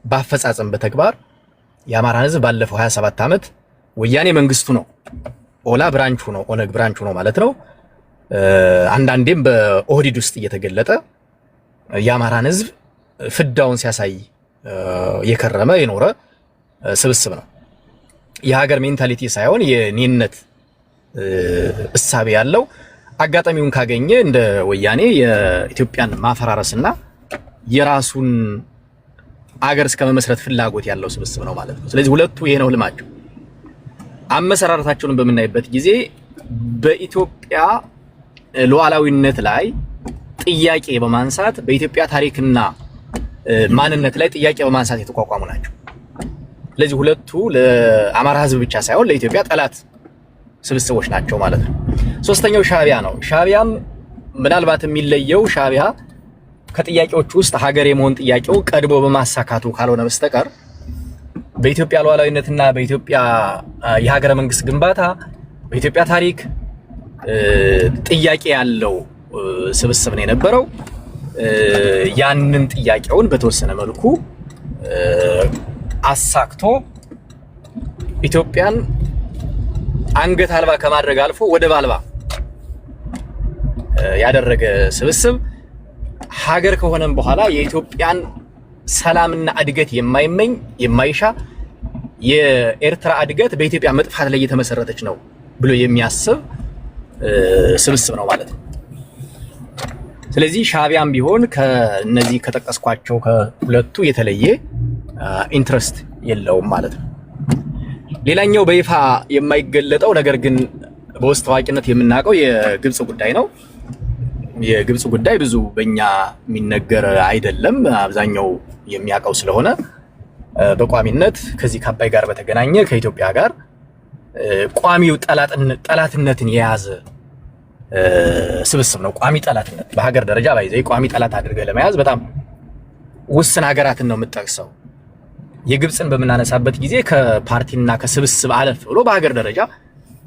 በአፈጻጸም በተግባር የአማራ ህዝብ ባለፈው 27 ዓመት ወያኔ መንግስቱ ነው፣ ኦላ ብራንቹ ነው፣ ኦነግ ብራንቹ ነው ማለት ነው። አንዳንዴም በኦህዲድ ውስጥ እየተገለጠ የአማራን ህዝብ ፍዳውን ሲያሳይ የከረመ የኖረ ስብስብ ነው። የሀገር ሜንታሊቲ ሳይሆን የኔነት እሳቤ ያለው አጋጣሚውን ካገኘ እንደ ወያኔ የኢትዮጵያን ማፈራረስና የራሱን አገር እስከ መመስረት ፍላጎት ያለው ስብስብ ነው ማለት ነው። ስለዚህ ሁለቱ ይሄ ነው ህልማቸው። አመሰራረታቸውን በምናይበት ጊዜ በኢትዮጵያ ሉዓላዊነት ላይ ጥያቄ በማንሳት በኢትዮጵያ ታሪክና ማንነት ላይ ጥያቄ በማንሳት የተቋቋሙ ናቸው። ስለዚህ ሁለቱ ለአማራ ህዝብ ብቻ ሳይሆን ለኢትዮጵያ ጠላት ስብስቦች ናቸው ማለት ነው። ሶስተኛው ሻዕቢያ ነው። ሻዕቢያም ምናልባት የሚለየው ሻዕቢያ ከጥያቄዎች ውስጥ ሀገር የመሆን ጥያቄው ቀድሞ በማሳካቱ ካልሆነ በስተቀር በኢትዮጵያ ሉዓላዊነትና በኢትዮጵያ የሀገረ መንግስት ግንባታ በኢትዮጵያ ታሪክ ጥያቄ ያለው ስብስብ ነው የነበረው። ያንን ጥያቄውን በተወሰነ መልኩ አሳክቶ ኢትዮጵያን አንገት አልባ ከማድረግ አልፎ ወደብ አልባ ያደረገ ስብስብ ሀገር ከሆነም በኋላ የኢትዮጵያን ሰላምና እድገት የማይመኝ የማይሻ የኤርትራ እድገት በኢትዮጵያ መጥፋት ላይ የተመሰረተች ነው ብሎ የሚያስብ ስብስብ ነው ማለት ነው። ስለዚህ ሻዕቢያም ቢሆን ከነዚህ ከጠቀስኳቸው ከሁለቱ የተለየ ኢንትረስት የለውም ማለት ነው። ሌላኛው በይፋ የማይገለጠው ነገር ግን በውስጥ ታዋቂነት የምናውቀው የግብጽ ጉዳይ ነው። የግብጽ ጉዳይ ብዙ በእኛ የሚነገር አይደለም፣ አብዛኛው የሚያውቀው ስለሆነ በቋሚነት ከዚህ ከአባይ ጋር በተገናኘ ከኢትዮጵያ ጋር ቋሚው ጠላትነትን የያዘ ስብስብ ነው። ቋሚ ጠላትነት በሀገር ደረጃ ባይዘይ ቋሚ ጠላት አድርገህ ለመያዝ በጣም ውስን ሀገራትን ነው የምጠቅሰው። የግብጽን በምናነሳበት ጊዜ ከፓርቲና ከስብስብ አለፍ ብሎ በሀገር ደረጃ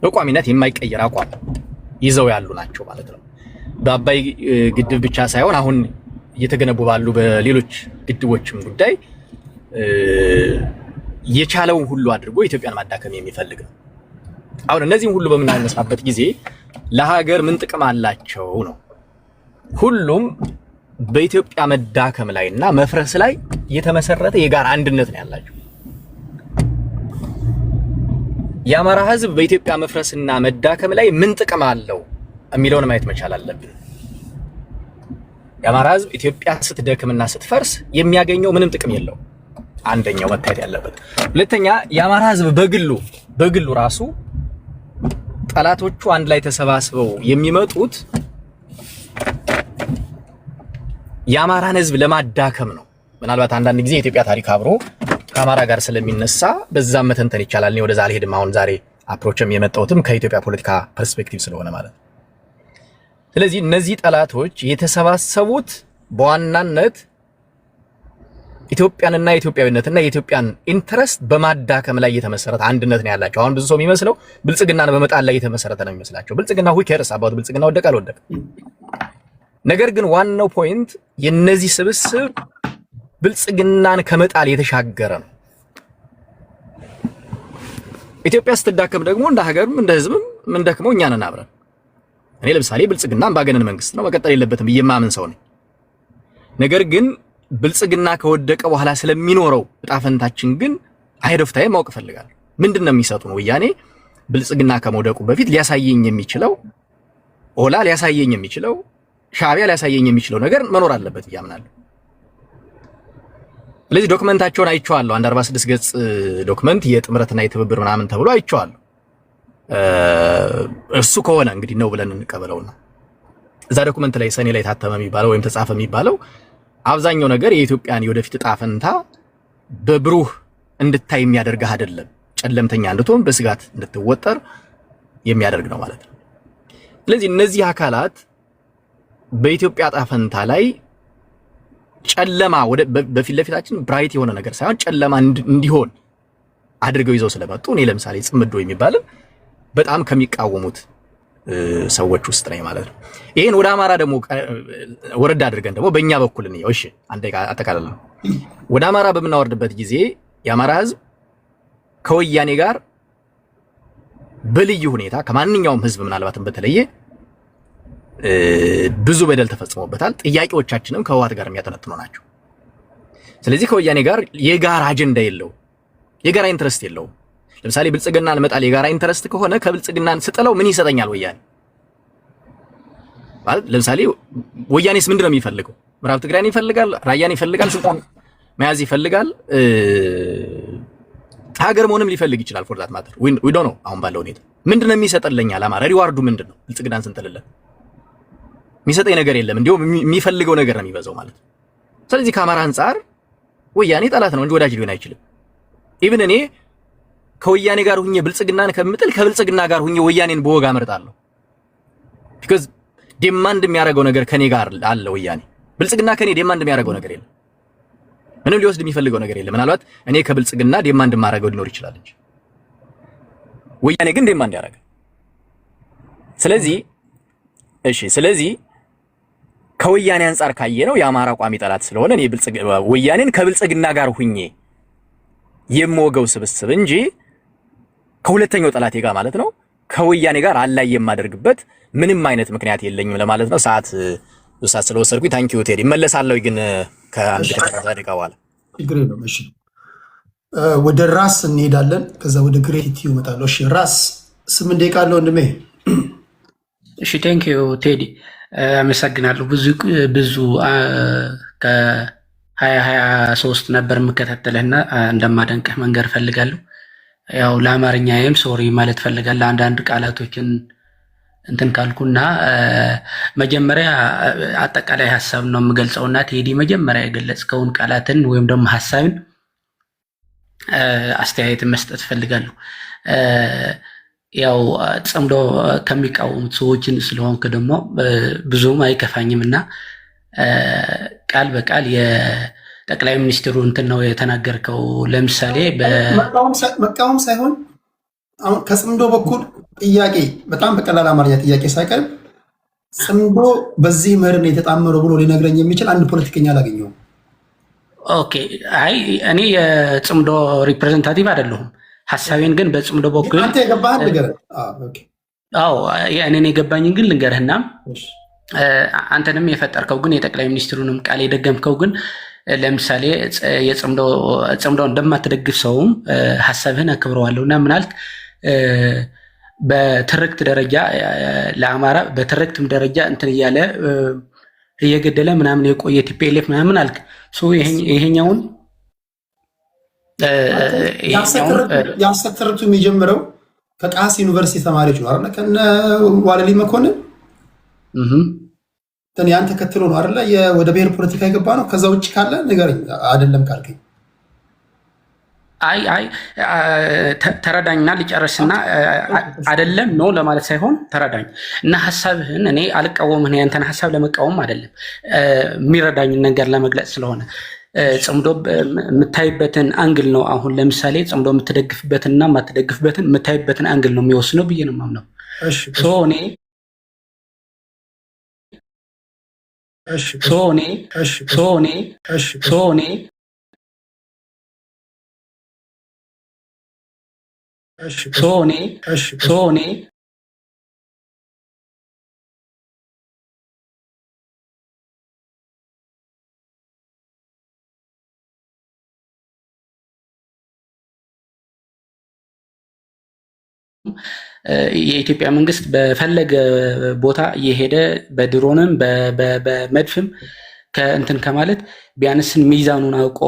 በቋሚነት የማይቀየር አቋም ይዘው ያሉ ናቸው ማለት ነው። በአባይ ግድብ ብቻ ሳይሆን አሁን እየተገነቡ ባሉ በሌሎች ግድቦችም ጉዳይ የቻለውን ሁሉ አድርጎ ኢትዮጵያን ማዳከም የሚፈልግ ነው። አሁን እነዚህን ሁሉ በምናነሳበት ጊዜ ለሀገር ምን ጥቅም አላቸው ነው። ሁሉም በኢትዮጵያ መዳከም ላይና መፍረስ ላይ የተመሰረተ የጋራ አንድነት ነው ያላቸው። የአማራ ሕዝብ በኢትዮጵያ መፍረስና መዳከም ላይ ምን ጥቅም አለው የሚለውን ማየት መቻል አለብን። የአማራ ሕዝብ ኢትዮጵያ ስትደክምና ስትፈርስ የሚያገኘው ምንም ጥቅም የለው። አንደኛው መታየት ያለበት። ሁለተኛ የአማራ ሕዝብ በግሉ ራሱ ጠላቶቹ አንድ ላይ ተሰባስበው የሚመጡት የአማራን ሕዝብ ለማዳከም ነው። ምናልባት አንዳንድ ጊዜ የኢትዮጵያ ታሪክ አብሮ ከአማራ ጋር ስለሚነሳ በዛም መተንተን ይቻላል። እኔ ወደዛ አልሄድም። አሁን ዛሬ አፕሮችም የመጣሁትም ከኢትዮጵያ ፖለቲካ ፐርስፔክቲቭ ስለሆነ ማለት ነው። ስለዚህ እነዚህ ጠላቶች የተሰባሰቡት በዋናነት ኢትዮጵያንና ኢትዮጵያዊነትና የኢትዮጵያን ኢንተረስት በማዳከም ላይ የተመሰረተ አንድነት ነው ያላቸው። አሁን ብዙ ሰው የሚመስለው ብልጽግናን በመጣል ላይ የተመሰረተ ነው የሚመስላቸው። ብልጽግና who cares about ብልጽግና ወደቀ አልወደቀ። ነገር ግን ዋናው ፖይንት የነዚህ ስብስብ ብልጽግናን ከመጣል የተሻገረ ነው። ኢትዮጵያ ስትዳከም ደግሞ እንደ ሀገርም እንደ ህዝብም ምን ደክመው እኛ ነን አብረን። እኔ ለምሳሌ ብልጽግና አምባገነን መንግስት ነው መቀጠል የለበትም ብዬ የማምን ሰው ነኝ። ነገር ግን ብልጽግና ከወደቀ በኋላ ስለሚኖረው እጣ ፈንታችን ግን አሄድ ኦፍ ታይም ማወቅ እፈልጋለሁ። ምንድነው የሚሰጡን? ወያኔ ብልጽግና ከመውደቁ በፊት ሊያሳየኝ የሚችለው ኦላ ሊያሳየኝ የሚችለው ሻዕቢያ ሊያሳየኝ የሚችለው ነገር መኖር አለበት ያምናለሁ። ስለዚህ ዶክመንታቸውን አይቼዋለሁ። አንድ 46 ገጽ ዶክመንት የጥምረትና የትብብር ምናምን ተብሎ አይቼዋለሁ። እሱ ከሆነ እንግዲህ ነው ብለን እንቀበለውና እዛ ዶክመንት ላይ ሰኔ ላይ ታተመ የሚባለው ወይም ተጻፈ የሚባለው አብዛኛው ነገር የኢትዮጵያን የወደፊት ዕጣ ፈንታ በብሩህ እንድታይ የሚያደርግህ አይደለም። ጨለምተኛ እንድትሆን በስጋት እንድትወጠር የሚያደርግ ነው ማለት ነው። ስለዚህ እነዚህ አካላት በኢትዮጵያ ዕጣ ፈንታ ላይ ጨለማ በፊት ለፊታችን ብራይት የሆነ ነገር ሳይሆን ጨለማ እንዲሆን አድርገው ይዘው ስለመጡ እኔ ለምሳሌ ጽምዶ የሚባል በጣም ከሚቃወሙት ሰዎች ውስጥ ነኝ ማለት ነው። ይሄን ወደ አማራ ደግሞ ወረድ አድርገን ደግሞ በእኛ በኩል ነው። እሺ አንዴ አጠቃላይ ነው። ወደ አማራ በምናወርድበት ጊዜ የአማራ ሕዝብ ከወያኔ ጋር በልዩ ሁኔታ ከማንኛውም ሕዝብ ምናልባትም በተለየ ብዙ በደል ተፈጽሞበታል። ጥያቄዎቻችንም ከህወሓት ጋር የሚያጠነጥኑ ናቸው። ስለዚህ ከወያኔ ጋር የጋራ አጀንዳ የለው፣ የጋራ ኢንተረስት የለው። ለምሳሌ ብልጽግናን መጣል የጋራ ኢንተረስት ከሆነ ከብልጽግናን ስጥለው ምን ይሰጠኛል ወያኔ ማለት? ለምሳሌ ወያኔስ ምንድነው የሚፈልገው? ምዕራብ ትግራይን ይፈልጋል፣ ራያን ይፈልጋል፣ ስልጣን መያዝ ይፈልጋል፣ ሀገር መሆንም ሊፈልግ ይችላል። ፎር ዛት ማተር ዊ ዶንት ኖ። አሁን ባለው ሁኔታ ምንድነው የሚሰጠልኝ አማራ? ሪዋርዱ ምንድነው? ብልጽግናን ስንጥልለት የሚሰጠኝ ነገር የለም። እንዲያው የሚፈልገው ነገር ነው የሚበዛው ማለት ነው። ስለዚህ ከአማራ አንፃር ወያኔ ጠላት ነው እንጂ ወዳጅ ሊሆን አይችልም። ኢቭን እኔ ከወያኔ ጋር ሁኜ ብልጽግናን ከምጥል ከብልጽግና ጋር ሁኜ ወያኔን በወጋ አመርጣለሁ። ቢኮዝ ዲማንድ የሚያደርገው ነገር ከኔ ጋር አለ። ወያኔ ብልጽግና ከኔ ዲማንድ የሚያደርገው ነገር የለም። ምንም ሊወስድ የሚፈልገው ነገር የለም። ምናልባት እኔ ከብልጽግና ዲማንድ የማደርገው ሊኖር ይችላል እንጂ ወያኔ ግን ዲማንድ ያደርጋል። ስለዚህ ከወያኔ አንፃር ካየነው የአማራ ቋሚ ጠላት ስለሆነ እኔ ወያኔን ከብልጽግና ጋር ሁኜ የምወገው ስብስብ እንጂ ከሁለተኛው ጠላቴ ጋር ማለት ነው ከወያኔ ጋር አላይ የማደርግበት ምንም አይነት ምክንያት የለኝም ለማለት ነው። ሰዓት ስለወሰድኩኝ ታንኪዩ ቴዲ። እመለሳለሁ ግን ከአንድ ደቂቃ በኋላ ችግር የለውም። እሺ ወደ ራስ እንሄዳለን፣ ከዛ ወደ ግሬቲቲ እመጣለሁ። እሺ ራስ 8 ደቂቃ አለው ወንድሜ። እሺ ታንኪዩ ቴዲ። አመሰግናለሁ። ብዙ ከ2023 ነበር የምከታተልህና እንደማደንቅህ መንገር ፈልጋለሁ። ያው ለአማርኛዬም ሶሪ ማለት ፈልጋለሁ አንዳንድ ቃላቶችን እንትን ካልኩና መጀመሪያ አጠቃላይ ሀሳብ ነው የምገልጸውና ቴዲ መጀመሪያ የገለጽከውን ቃላትን ወይም ደግሞ ሀሳብን አስተያየት መስጠት ፈልጋለሁ። ያው ጽምዶ ከሚቃወሙት ሰዎችን ስለሆንክ ደግሞ ብዙም አይከፋኝም እና ቃል በቃል የጠቅላይ ሚኒስትሩ እንትን ነው የተናገርከው። ለምሳሌ መቃወም ሳይሆን አሁን ከጽምዶ በኩል ጥያቄ በጣም በቀላል አማርኛ ጥያቄ ሳይቀርብ ጽምዶ በዚህ መርህ ነው የተጣመረው ብሎ ሊነግረኝ የሚችል አንድ ፖለቲከኛ አላገኘሁም። ኦኬ፣ አይ እኔ የጽምዶ ሪፕሬዘንታቲቭ አይደለሁም። ሀሳቤን ግን በጽምዶ በኩል አንተ የገባህን ንገረኝ። አዎ እኔን የገባኝን ግን ልንገርህና አንተንም የፈጠርከው ግን የጠቅላይ ሚኒስትሩንም ቃል የደገምከው ግን ለምሳሌ ጽምዶ እንደማትደግፍ ሰውም ሀሳብህን አክብረዋለሁ እና ምናልክ በትርክት ደረጃ ለአማራ በትርክትም ደረጃ እንትን እያለ እየገደለ ምናምን የቆየ ቲፒኤልኤፍ ምናምን አልክ። ይሄኛውን ያሰተርቱ የሚጀምረው ከቃስ ዩኒቨርሲቲ ተማሪዎች ነው አይደል? ከነ ዋለሊ መኮንን ያን ተከትሎ ነው አይደል ወደ ብሔር ፖለቲካ የገባ ነው። ከዛ ውጭ ካለ ንገረኝ። አይደለም ካልከኝ አይ ተረዳኝና ልጨርስና አይደለም ነው ለማለት ሳይሆን ተረዳኝ እና ሀሳብህን እኔ አልቃወምህን ያንተን ሀሳብ ለመቃወም አይደለም የሚረዳኝን ነገር ለመግለጽ ስለሆነ ጽምዶ የምታይበትን አንግል ነው። አሁን ለምሳሌ ጽምዶ የምትደግፍበትንና የማትደግፍበትን የምታይበትን አንግል ነው የሚወስነው ብዬ ነው የማምነው። እኔ የኢትዮጵያ መንግስት በፈለገ ቦታ እየሄደ በድሮንም በመድፍም ከእንትን ከማለት ቢያንስን ሚዛኑን አውቆ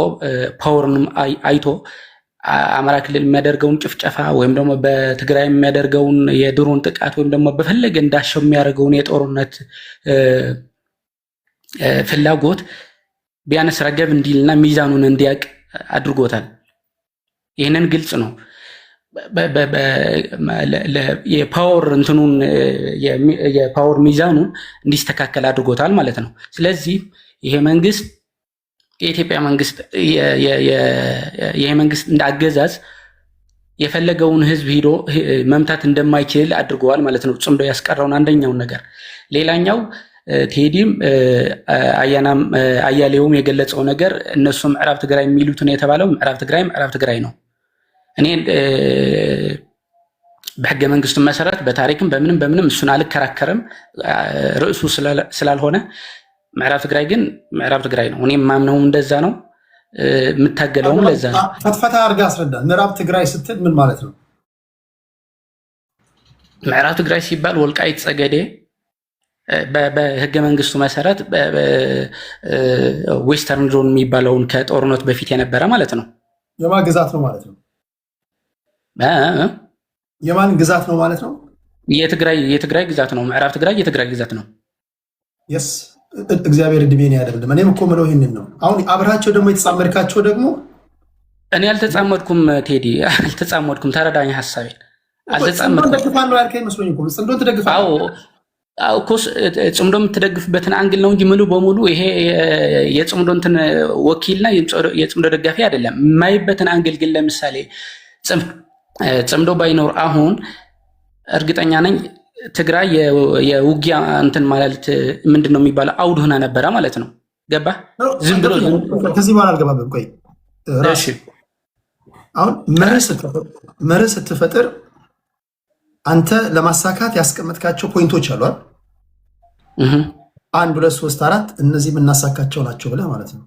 ፓወርንም አይቶ አማራ ክልል የሚያደርገውን ጭፍጨፋ ወይም ደግሞ በትግራይ የሚያደርገውን የድሮን ጥቃት ወይም ደግሞ በፈለገ እንዳሻው የሚያደርገውን የጦርነት ፍላጎት ቢያንስ ረገብ እንዲልና ሚዛኑን እንዲያውቅ አድርጎታል። ይህንን ግልጽ ነው። የፓወር እንትኑን የፓወር ሚዛኑን እንዲስተካከል አድርጎታል ማለት ነው። ስለዚህ ይሄ መንግስት የኢትዮጵያ መንግስት ይሄ መንግስት እንዳገዛዝ የፈለገውን ህዝብ ሂዶ መምታት እንደማይችል አድርገዋል ማለት ነው። ጽምዶ ያስቀረውን አንደኛውን ነገር። ሌላኛው ቴዲም አያሌውም የገለጸው ነገር እነሱ ምዕራብ ትግራይ የሚሉትን የተባለው ምዕራብ ትግራይ ነው። እኔ በህገ መንግስቱ መሰረት በታሪክም በምንም እሱን አልከራከርም ርዕሱ ስላልሆነ ምዕራብ ትግራይ ግን ምዕራብ ትግራይ ነው። እኔ ማምነውም እንደዛ ነው፣ የምታገለውም ለዛ ነው። ፈትፈታ አድርገህ አስረዳን። ምዕራብ ትግራይ ስትል ምን ማለት ነው? ምዕራብ ትግራይ ሲባል ወልቃይት ጸገዴ በህገ መንግስቱ መሰረት ዌስተርን ዞን የሚባለውን ከጦርነት በፊት የነበረ ማለት ነው። የማን ግዛት ነው ማለት ነው? የማን ግዛት ነው ማለት ነው? የትግራይ ግዛት ነው። ምዕራብ ትግራይ የትግራይ ግዛት ነው። የስ እግዚአብሔር እድሜን ያደርግልህ። እኔም እኮ ምለው ይህንን ነው። አሁን አብራቸው ደግሞ የተጻመድካቸው ደግሞ እኔ አልተጻመድኩም ቴዲ፣ አልተጻመድኩም። ተረዳኝ ሀሳቤን። አልተጻመድኩም። ደግፋለሁ ያልከኝ መስሎኝ እኮ ጽምዶን ትደግፋለህ? እኮ ጽምዶ የምትደግፍበትን አንግል ነው እንጂ ሙሉ በሙሉ ይሄ የጽምዶ እንትን ወኪልና የጽምዶ ደጋፊ አይደለም። የማይበትን አንግል ግን ለምሳሌ ጽምዶ ባይኖር አሁን እርግጠኛ ነኝ ትግራይ የውጊያ እንትን ማለት ምንድን ነው የሚባለው አውድ ሆና ነበረ ማለት ነው። ገባ? ዝም ብሎ ከዚህ በኋላ አልገባብም። ቆይ አሁን መርህ ስትፈጥር አንተ ለማሳካት ያስቀመጥካቸው ፖይንቶች አሏል። 1 2 3 4 እነዚህ የምናሳካቸው ናቸው ብለህ ማለት ነው።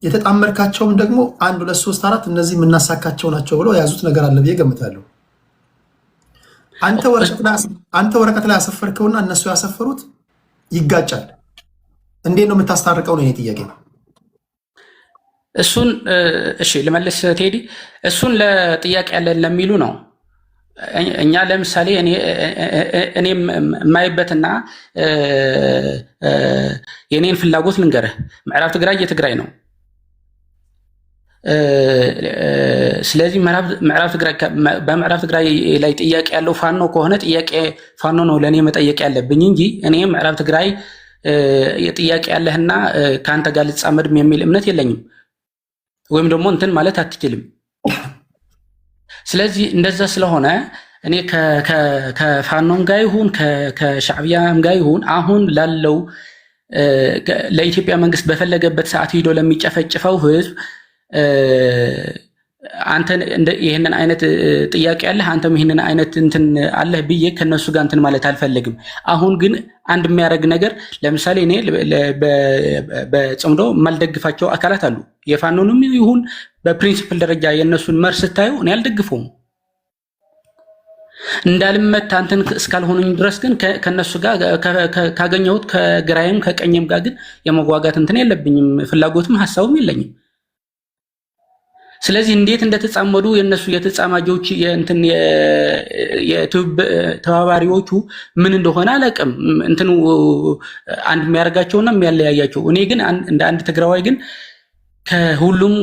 የተጣመርካቸውም ደግሞ 1 2 3 4 እነዚህ የምናሳካቸው ናቸው ብለው የያዙት ነገር አለ ብዬ ገምታለሁ። አንተ ወረቀት ላይ ያሰፈርከውና እነሱ ያሰፈሩት ይጋጫል። እንዴት ነው የምታስታርቀው ነው የኔ ጥያቄ ነው። እሱን እሺ ልመልስ ቴዲ። እሱን ለጥያቄ ያለን ለሚሉ ነው። እኛ ለምሳሌ እኔ የማይበትና የኔን ፍላጎት ልንገርህ። ምዕራብ ትግራይ የትግራይ ነው። ስለዚህ በምዕራብ ትግራይ ላይ ጥያቄ ያለው ፋኖ ከሆነ ጥያቄ ፋኖ ነው ለእኔ መጠየቅ ያለብኝ እንጂ እኔ ምዕራብ ትግራይ ጥያቄ ያለህና ከአንተ ጋር ልጻመድም የሚል እምነት የለኝም። ወይም ደግሞ እንትን ማለት አትችልም። ስለዚህ እንደዛ ስለሆነ እኔ ከፋኖም ጋር ይሁን ከሻዕቢያም ጋር ይሁን አሁን ላለው ለኢትዮጵያ መንግስት በፈለገበት ሰዓት ሂዶ ለሚጨፈጭፈው ህዝብ አንተ ይሄንን አይነት ጥያቄ አለህ፣ አንተም ይሄንን አይነት እንትን አለህ ብዬ ከነሱ ጋር እንትን ማለት አልፈልግም። አሁን ግን አንድ የሚያደርግ ነገር ለምሳሌ እኔ በጽምዶ የማልደግፋቸው አካላት አሉ። የፋኖንም ይሁን በፕሪንሲፕል ደረጃ የእነሱን መር ስታዩ እኔ አልደግፈውም። እንዳልመታ እንትን እስካልሆኑኝ ድረስ ግን ከነሱ ጋር ካገኘሁት ከግራይም ከቀኝም ጋር ግን የመዋጋት እንትን የለብኝም፣ ፍላጎትም ሀሳቡም የለኝም። ስለዚህ እንዴት እንደተጻመዱ የነሱ የተጻማጆች የእንትን ተባባሪዎቹ ምን እንደሆነ አላውቅም። እንትኑ አንድ የሚያደርጋቸውና የሚያለያያቸው እኔ ግን እንደ አንድ ትግራዋይ ግን ከሁሉም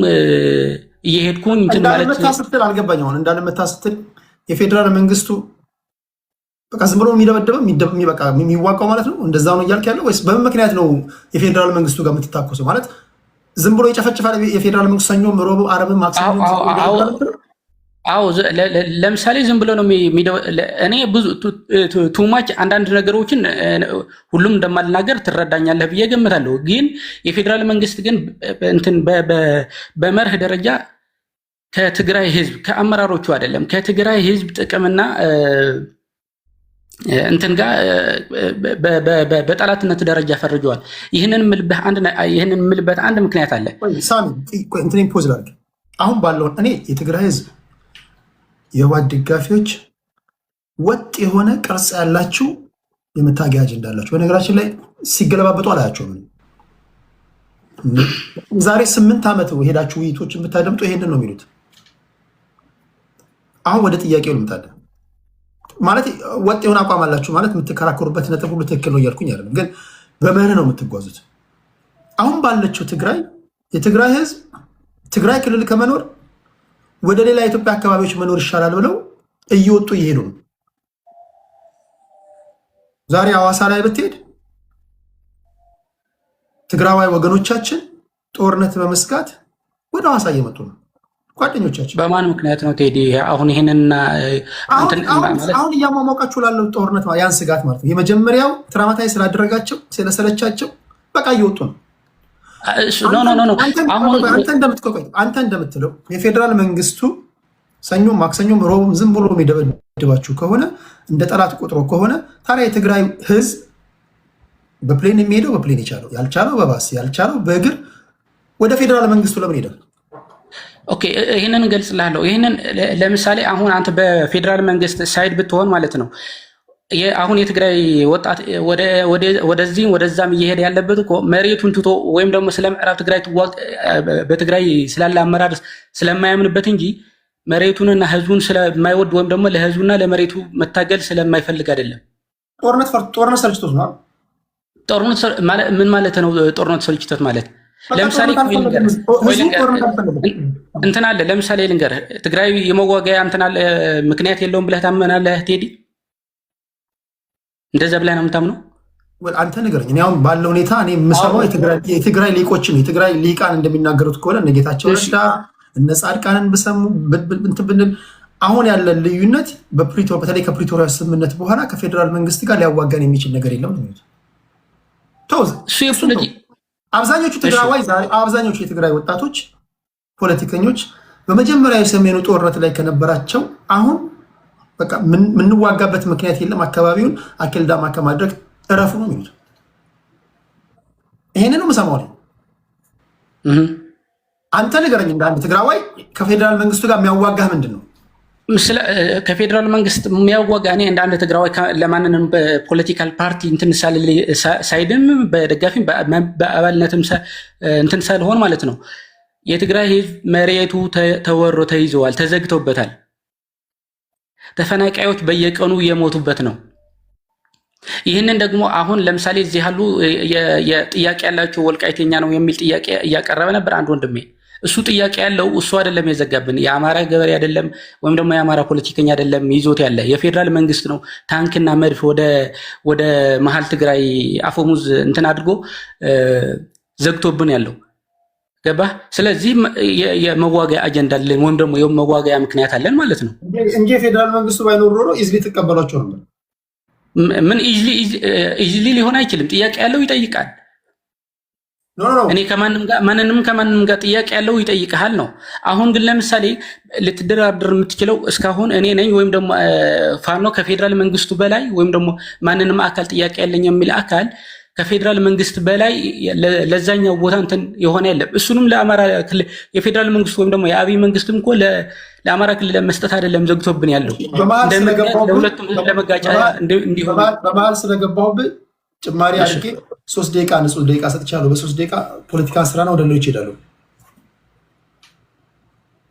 እየሄድኩኝ እንትን ማለት እንዳልመታስትል አልገባኝ። አሁን እንዳልመታስትል የፌዴራል መንግስቱ በቃ ዝም ብሎ የሚደበደበው የሚዋጋው ማለት ነው። እንደዛ ነው እያልክ ያለው ወይስ በምን ምክንያት ነው የፌዴራል መንግስቱ ጋር የምትታኮሰው? ማለት ዝም ብሎ የጨፈጨፋል የፌዴራል መንግስት ሰኞ፣ ሮብ፣ ዓርብ፣ ማክሰኞ? አዎ ለምሳሌ ዝም ብሎ ነው እኔ ብዙ ቱማች አንዳንድ ነገሮችን ሁሉም እንደማልናገር ትረዳኛለህ ብዬ ገምታለሁ። ግን የፌዴራል መንግስት ግን እንትን በመርህ ደረጃ ከትግራይ ህዝብ ከአመራሮቹ አይደለም ከትግራይ ህዝብ ጥቅምና እንትን ጋር በጠላትነት ደረጃ ፈርጀዋል። ይህንን የምልበት አንድ ምክንያት አለ። ሳሚ እንትን ፖዝ ላድርግ። አሁን ባለው እኔ የትግራይ ህዝብ የህወሓት ደጋፊዎች ወጥ የሆነ ቅርጽ ያላችሁ የመታገያ አጀንዳ አላችሁ። በነገራችን ላይ ሲገለባበጡ አላያቸውም። ዛሬ 8 ዓመት ሄዳችሁ ውይይቶችን ብታደምጡ ይሄንን ነው የሚሉት። አሁን ወደ ጥያቄው ልምጣለ። ማለት ወጥ የሆነ አቋም አላችሁ ማለት የምትከራከሩበት ነጥብ ሁሉ ትክክል ነው እያልኩኝ አይደለም፣ ግን በመርህ ነው የምትጓዙት። አሁን ባለችው ትግራይ የትግራይ ህዝብ ትግራይ ክልል ከመኖር ወደ ሌላ የኢትዮጵያ አካባቢዎች መኖር ይሻላል ብለው እየወጡ እየሄዱ ነው። ዛሬ ሐዋሳ ላይ ብትሄድ ትግራዋይ ወገኖቻችን ጦርነት በመስጋት ወደ ሐዋሳ እየመጡ ነው። ጓደኞቻችን በማን ምክንያት ነው ቴዲ? አሁን ይሄንና አሁን እያሟሟቃችሁ ላለው ጦርነት ያን ስጋት ማለት ነው። የመጀመሪያው ትራማታይ ስላደረጋቸው ስለሰለቻቸው በቃ እየወጡ ነው። አንተ እንደምትለው የፌዴራል መንግስቱ ሰኞ፣ ማክሰኞ፣ ሮብም ዝም ብሎ የሚደበድባችሁ ከሆነ እንደ ጠላት ቁጥሮ ከሆነ ታዲያ የትግራይ ህዝብ በፕሌን የሚሄደው በፕሌን የቻለው ያልቻለው በባስ ያልቻለው በእግር ወደ ፌዴራል መንግስቱ ለምን ሄዳል? ኦኬ ይሄንን እንገልጽልሃለሁ። ይሄንን ለምሳሌ አሁን አንተ በፌዴራል መንግስት ሳይድ ብትሆን ማለት ነው አሁን የትግራይ ወጣት ወደዚህም ወደዛም እየሄደ ያለበት እኮ መሬቱን ትቶ ወይም ደግሞ ስለ ምዕራብ ትግራይ በትግራይ ስላለ አመራር ስለማያምንበት እንጂ መሬቱንና ህዝቡን ስለማይወድ ወይም ደግሞ ለህዝቡና ለመሬቱ መታገል ስለማይፈልግ አይደለም። ጦርነት ሰልችቶት ነው። ጦርነት ምን ማለት ነው? ጦርነት ሰልችቶት ማለት ለምሳሌ እንትን አለ። ለምሳሌ ልንገርህ፣ ትግራይ የመዋጋያ እንትን አለ ምክንያት የለውም ብለህ ታመናለህ ቴዲ? እንደዛ ብለህ ነው የምታምነው? አንተ ንገረኝ። እኔ አሁን ባለው ሁኔታ እኔ የምሰማው የትግራይ ሊቆችን የትግራይ ሊቃን እንደሚናገሩት ከሆነ እነ ጌታቸው ረዳ እነ ጻድቃንን ብሰሙ እንትን ብንል አሁን ያለ ልዩነት በተለይ ከፕሪቶሪያ ስምምነት በኋላ ከፌዴራል መንግስት ጋር ሊያዋጋን የሚችል ነገር የለም ነው። አብዛኞቹ የትግራይ ወጣቶች ፖለቲከኞች በመጀመሪያ የሰሜኑ ጦርነት ላይ ከነበራቸው አሁን በቃ የምንዋጋበት ምክንያት የለም፣ አካባቢውን አኬልዳማ ከማድረግ እረፉ ነው የሚሉት። ይሄንን ነው የምሰማው። አንተ ንገረኝ፣ እንደ አንድ ትግራዋይ ከፌዴራል መንግስቱ ጋር የሚያዋጋህ ምንድን ነው? ከፌዴራል መንግስት የሚያዋጋ እኔ እንደ አንድ ትግራዋይ ለማንንም በፖለቲካል ፓርቲ እንትን ሳይድም በደጋፊም በአባልነትም እንትን ሳልሆን ማለት ነው። የትግራይ ህዝብ መሬቱ ተወሮ ተይዘዋል፣ ተዘግቶበታል። ተፈናቃዮች በየቀኑ እየሞቱበት ነው። ይህንን ደግሞ አሁን ለምሳሌ እዚህ ያሉ የጥያቄ ያላቸው ወልቃይተኛ ነው የሚል ጥያቄ እያቀረበ ነበር አንድ ወንድሜ። እሱ ጥያቄ ያለው እሱ አይደለም የዘጋብን፣ የአማራ ገበሬ አይደለም ወይም ደግሞ የአማራ ፖለቲከኛ አይደለም ይዞት ያለ የፌዴራል መንግስት ነው። ታንክና መድፍ ወደ መሀል ትግራይ አፈሙዝ እንትን አድርጎ ዘግቶብን ያለው ገባ። ስለዚህ የመዋጋያ አጀንዳ አለን ወይም ደግሞ የመዋጋያ ምክንያት አለን ማለት ነው እንጂ የፌዴራል መንግስቱ ባይኖር ኖሮ ኢዝሊ ተቀበሏቸው ነበር። ምን ኢዝሊ ሊሆን አይችልም። ጥያቄ ያለው ይጠይቃል። እኔ ከማንንም ጋር ጥያቄ ያለው ይጠይቃል ነው። አሁን ግን ለምሳሌ ልትደራደር የምትችለው እስካሁን እኔ ነኝ ወይም ደግሞ ፋኖ ከፌዴራል መንግስቱ በላይ ወይም ደግሞ ማንንም አካል ጥያቄ ያለኝ የሚል አካል ከፌዴራል መንግስት በላይ ለዛኛው ቦታ እንትን የሆነ የለም። እሱንም ለአማራ ክልል የፌዴራል መንግስት ወይም ደግሞ የአብይ መንግስትም እኮ ለአማራ ክልል መስጠት አይደለም ዘግቶብን ያለው ለሁለቱም ለመጋጫ እንዲሆን በመሀል ስለገባሁብህ ጭማሪ አድርጌ 3 ደቂቃ ንጹህ ደቂቃ ሰጥቻለሁ። በ3 ደቂቃ ፖለቲካን ስራ ነው ወደ ሌሎች ይሄዳሉ።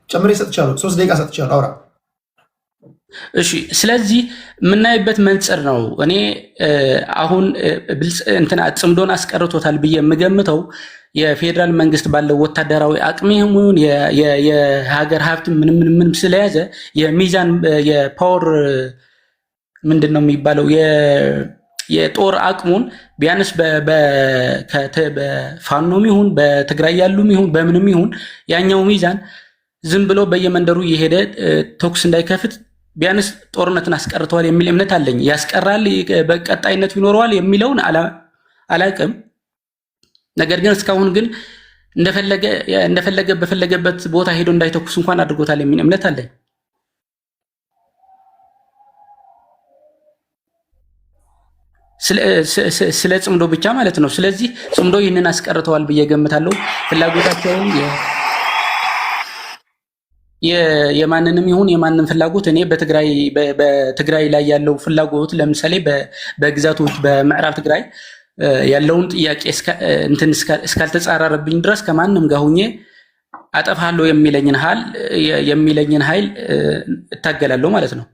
ጨምሬ ሰጥቻለሁ። 3 ደቂቃ ሰጥቻለሁ። አውራ። እሺ፣ ስለዚህ የምናይበት መንጽር ነው። እኔ አሁን እንትና ጽምዶን አስቀርቶታል ብዬ የምገምተው የፌዴራል መንግስት ባለው ወታደራዊ አቅምም ይሁን የሀገር ሀብት ምንም ስለያዘ የሚዛን የፓወር ምንድን ነው የሚባለው የጦር አቅሙን ቢያንስ በፋኖም ይሁን በትግራይ ያሉም ይሁን በምንም ይሁን ያኛው ሚዛን ዝም ብሎ በየመንደሩ እየሄደ ተኩስ እንዳይከፍት ቢያንስ ጦርነትን አስቀርተዋል የሚል እምነት አለኝ። ያስቀራል በቀጣይነት ይኖረዋል የሚለውን አላቅም። ነገር ግን እስካሁን ግን እንደፈለገ በፈለገበት ቦታ ሄዶ እንዳይተኩስ እንኳን አድርጎታል የሚል እምነት አለኝ። ስለ ጽምዶ ብቻ ማለት ነው። ስለዚህ ጽምዶ ይህንን አስቀርተዋል ብዬ ገምታለሁ። ፍላጎታቸውን የማንንም ይሁን የማንም ፍላጎት እኔ በትግራይ ላይ ያለው ፍላጎት ለምሳሌ በግዛቶች በምዕራብ ትግራይ ያለውን ጥያቄ እንትን እስካልተጻረረብኝ ድረስ ከማንም ጋር ሁኜ አጠፋለሁ የሚለኝን ኃይል እታገላለሁ ማለት ነው።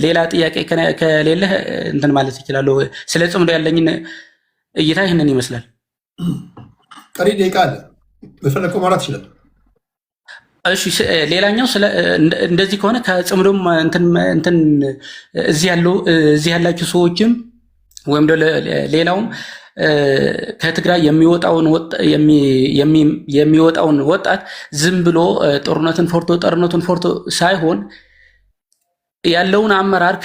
ሌላ ጥያቄ ከሌለ እንትን ማለት ይችላል። ስለ ጽምዶ ያለኝን እይታ ይህንን ይመስላል። ቀሪ ደቂቃ አለ፣ በፈለከው ማውራት ይችላል። እሺ፣ ሌላኛው እንደዚህ ከሆነ ከጽምዶም እንትን እዚህ ያላችሁ ሰዎችም ወይም ሌላውም ከትግራይ የሚወጣውን ወጣት ዝም ብሎ ጦርነቱን ፈርቶ ሳይሆን ያለውን አመራር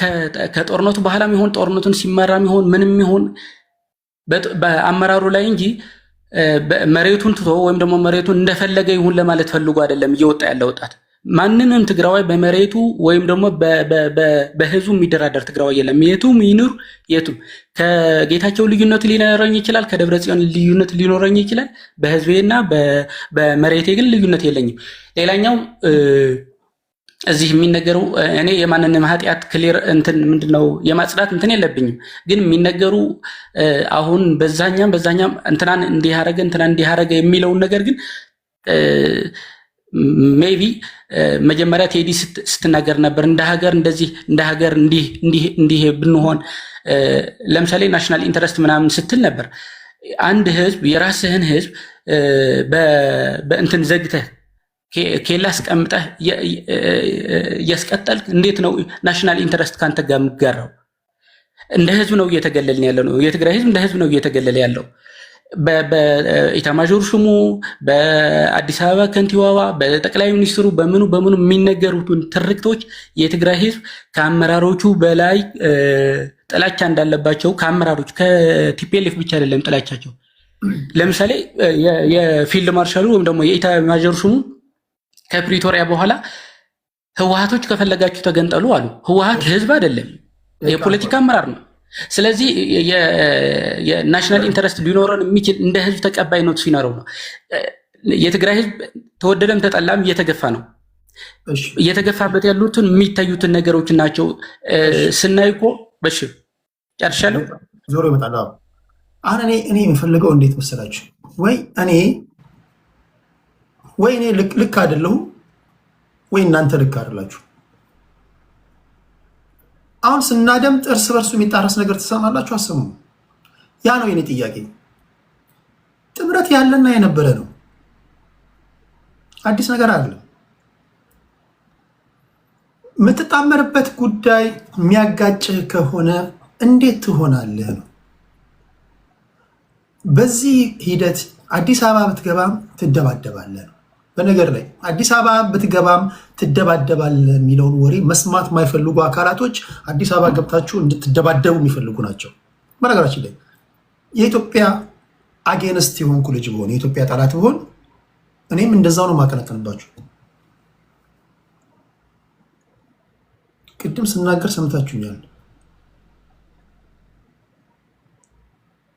ከጦርነቱ በኋላም ይሁን ጦርነቱን ሲመራም ይሁን ምንም ይሁን በአመራሩ ላይ እንጂ መሬቱን ትቶ ወይም ደግሞ መሬቱን እንደፈለገ ይሁን ለማለት ፈልጎ አይደለም እየወጣ ያለ ወጣት። ማንንም ትግራዋይ በመሬቱ ወይም ደግሞ በህዝቡ የሚደራደር ትግራዋይ የለም። የቱም ይኑር የቱም ከጌታቸው ልዩነት ሊኖረኝ ይችላል፣ ከደብረጽዮን ልዩነት ሊኖረኝ ይችላል። በህዝቤና በመሬቴ ግን ልዩነት የለኝም። ሌላኛው እዚህ የሚነገሩ እኔ የማንንም ኃጢአት ክሊር እንትን ምንድነው የማጽዳት እንትን የለብኝም። ግን የሚነገሩ አሁን በዛኛም እንትናን እንዲያረገ የሚለውን ነገር ግን ሜቢ መጀመሪያ ቴዲ ስትናገር ነበር እንደ ሀገር እንዲህ ብንሆን ለምሳሌ ናሽናል ኢንተረስት ምናምን ስትል ነበር። አንድ ህዝብ የራስህን ህዝብ በእንትን ዘግተህ ኬላ አስቀምጠህ እያስቀጠልክ እንዴት ነው ናሽናል ኢንተረስት ካንተ ጋር የምትጋራው? እንደ ህዝብ ነው እየተገለልን ያለው ነው። የትግራይ ህዝብ እንደ ህዝብ ነው እየተገለለ ያለው። በኢታማዦር ሹሙ፣ በአዲስ አበባ ከንቲባዋ፣ በጠቅላይ ሚኒስትሩ በምኑ የሚነገሩትን ትርክቶች የትግራይ ህዝብ ከአመራሮቹ በላይ ጥላቻ እንዳለባቸው ከአመራሮቹ ከቲፒኤልኤፍ ብቻ አይደለም ጥላቻቸው። ለምሳሌ የፊልድ ማርሻሉ ወይም ደግሞ የኢታማዦር ሹሙ ከፕሪቶሪያ በኋላ ህወሓቶች ከፈለጋችሁ ተገንጠሉ አሉ። ህወሓት ህዝብ አይደለም፣ የፖለቲካ አመራር ነው። ስለዚህ የናሽናል ኢንተረስት ሊኖረን የሚችል እንደ ህዝብ ተቀባይነት ሲኖረው ነው። የትግራይ ህዝብ ተወደደም ተጠላም እየተገፋ ነው። እየተገፋበት ያሉትን የሚታዩትን ነገሮች ናቸው ስናይ እኮ በሽ ጨርሻለሁ። ዞሮ ይመጣል። አሁን እኔ የምፈልገው እንዴት መሰላችሁ? ወይ እኔ ልክ አይደለሁም ወይ እናንተ ልክ አይደላችሁ። አሁን ስናደምጥ እርስ በርሱ የሚጣረስ ነገር ትሰማላችሁ አሰሙ? ያ ነው የኔ ጥያቄ። ጥምረት ያለና የነበረ ነው፣ አዲስ ነገር አይደለም። የምትጣመርበት ጉዳይ የሚያጋጭህ ከሆነ እንዴት ትሆናለህ ነው። በዚህ ሂደት አዲስ አበባ ብትገባም ትደባደባለህ ነው። በነገር ላይ አዲስ አበባ ብትገባም ትደባደባለህ የሚለውን ወሬ መስማት የማይፈልጉ አካላቶች አዲስ አበባ ገብታችሁ እንድትደባደቡ የሚፈልጉ ናቸው። በነገራችን ላይ የኢትዮጵያ አጌንስት የሆንኩ ልጅ ብሆን፣ የኢትዮጵያ ጠላት ብሆን እኔም እንደዛው ነው ማቀነቀንባችሁ። ቅድም ስናገር ሰምታችሁኛል።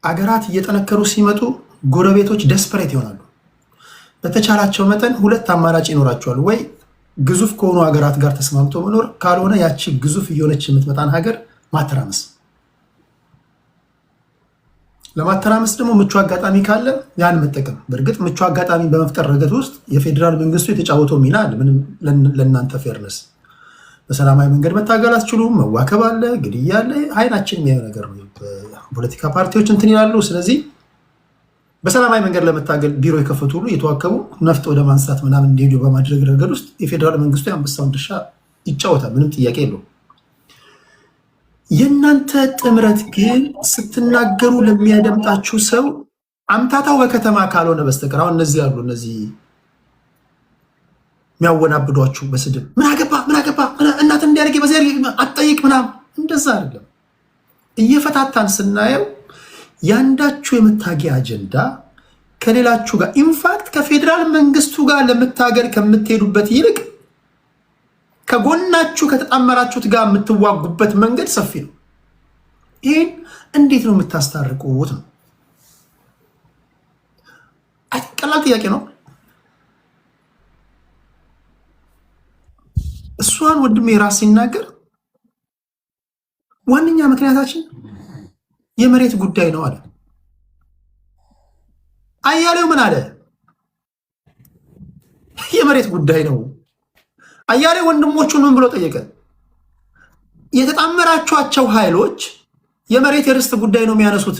አገራት እየጠነከሩ ሲመጡ ጎረቤቶች ደስፐሬት ይሆናሉ። በተቻላቸው መጠን ሁለት አማራጭ ይኖራቸዋል። ወይ ግዙፍ ከሆኑ ሀገራት ጋር ተስማምቶ መኖር፣ ካልሆነ ያቺ ግዙፍ እየሆነች የምትመጣን ሀገር ማተራመስ። ለማተራመስ ደግሞ ምቹ አጋጣሚ ካለ ያን መጠቀም። በእርግጥ ምቹ አጋጣሚ በመፍጠር ረገድ ውስጥ የፌዴራል መንግስቱ የተጫወተው ሚና አለ። ምንም ለእናንተ ፌርነስ፣ በሰላማዊ መንገድ መታገል አትችሉም። መዋከብ አለ፣ ግድያ አለ። አይናችን የሚያዩ ነገር ነው። ፖለቲካ ፓርቲዎች እንትን ይላሉ። ስለዚህ በሰላማዊ መንገድ ለመታገል ቢሮ የከፈቱ ሁሉ እየተዋከቡ ነፍጥ ወደ ማንሳት ምናምን እንዲሄዱ በማድረግ ረገድ ውስጥ የፌዴራል መንግስቱ የአንበሳውን ድርሻ ይጫወታል። ምንም ጥያቄ የለው። የእናንተ ጥምረት ግን ስትናገሩ ለሚያደምጣችሁ ሰው አምታታው በከተማ ካልሆነ በስተቀር አሁን እነዚህ ያሉ እነዚህ የሚያወናብዷችሁ በስድብ ምን አገባ እናት እንዲያደርግ በዚ አትጠይቅ ምናምን እንደዛ አይደለም። እየፈታታን ስናየው ያንዳችሁ የመታገያ አጀንዳ ከሌላችሁ ጋር ኢንፋክት ከፌዴራል መንግስቱ ጋር ለመታገል ከምትሄዱበት ይልቅ ከጎናችሁ ከተጣመራችሁት ጋር የምትዋጉበት መንገድ ሰፊ ነው። ይህን እንዴት ነው የምታስታርቁት ነው? ቀላል ጥያቄ ነው። እሷን ወንድሜ ራስ ሲናገር ዋነኛ ምክንያታችን የመሬት ጉዳይ ነው አለ። አያሌው ምን አለ? የመሬት ጉዳይ ነው። አያሌው ወንድሞቹን ምን ብሎ ጠየቀ? የተጣመራችኋቸው ኃይሎች የመሬት የርስት ጉዳይ ነው የሚያነሱት።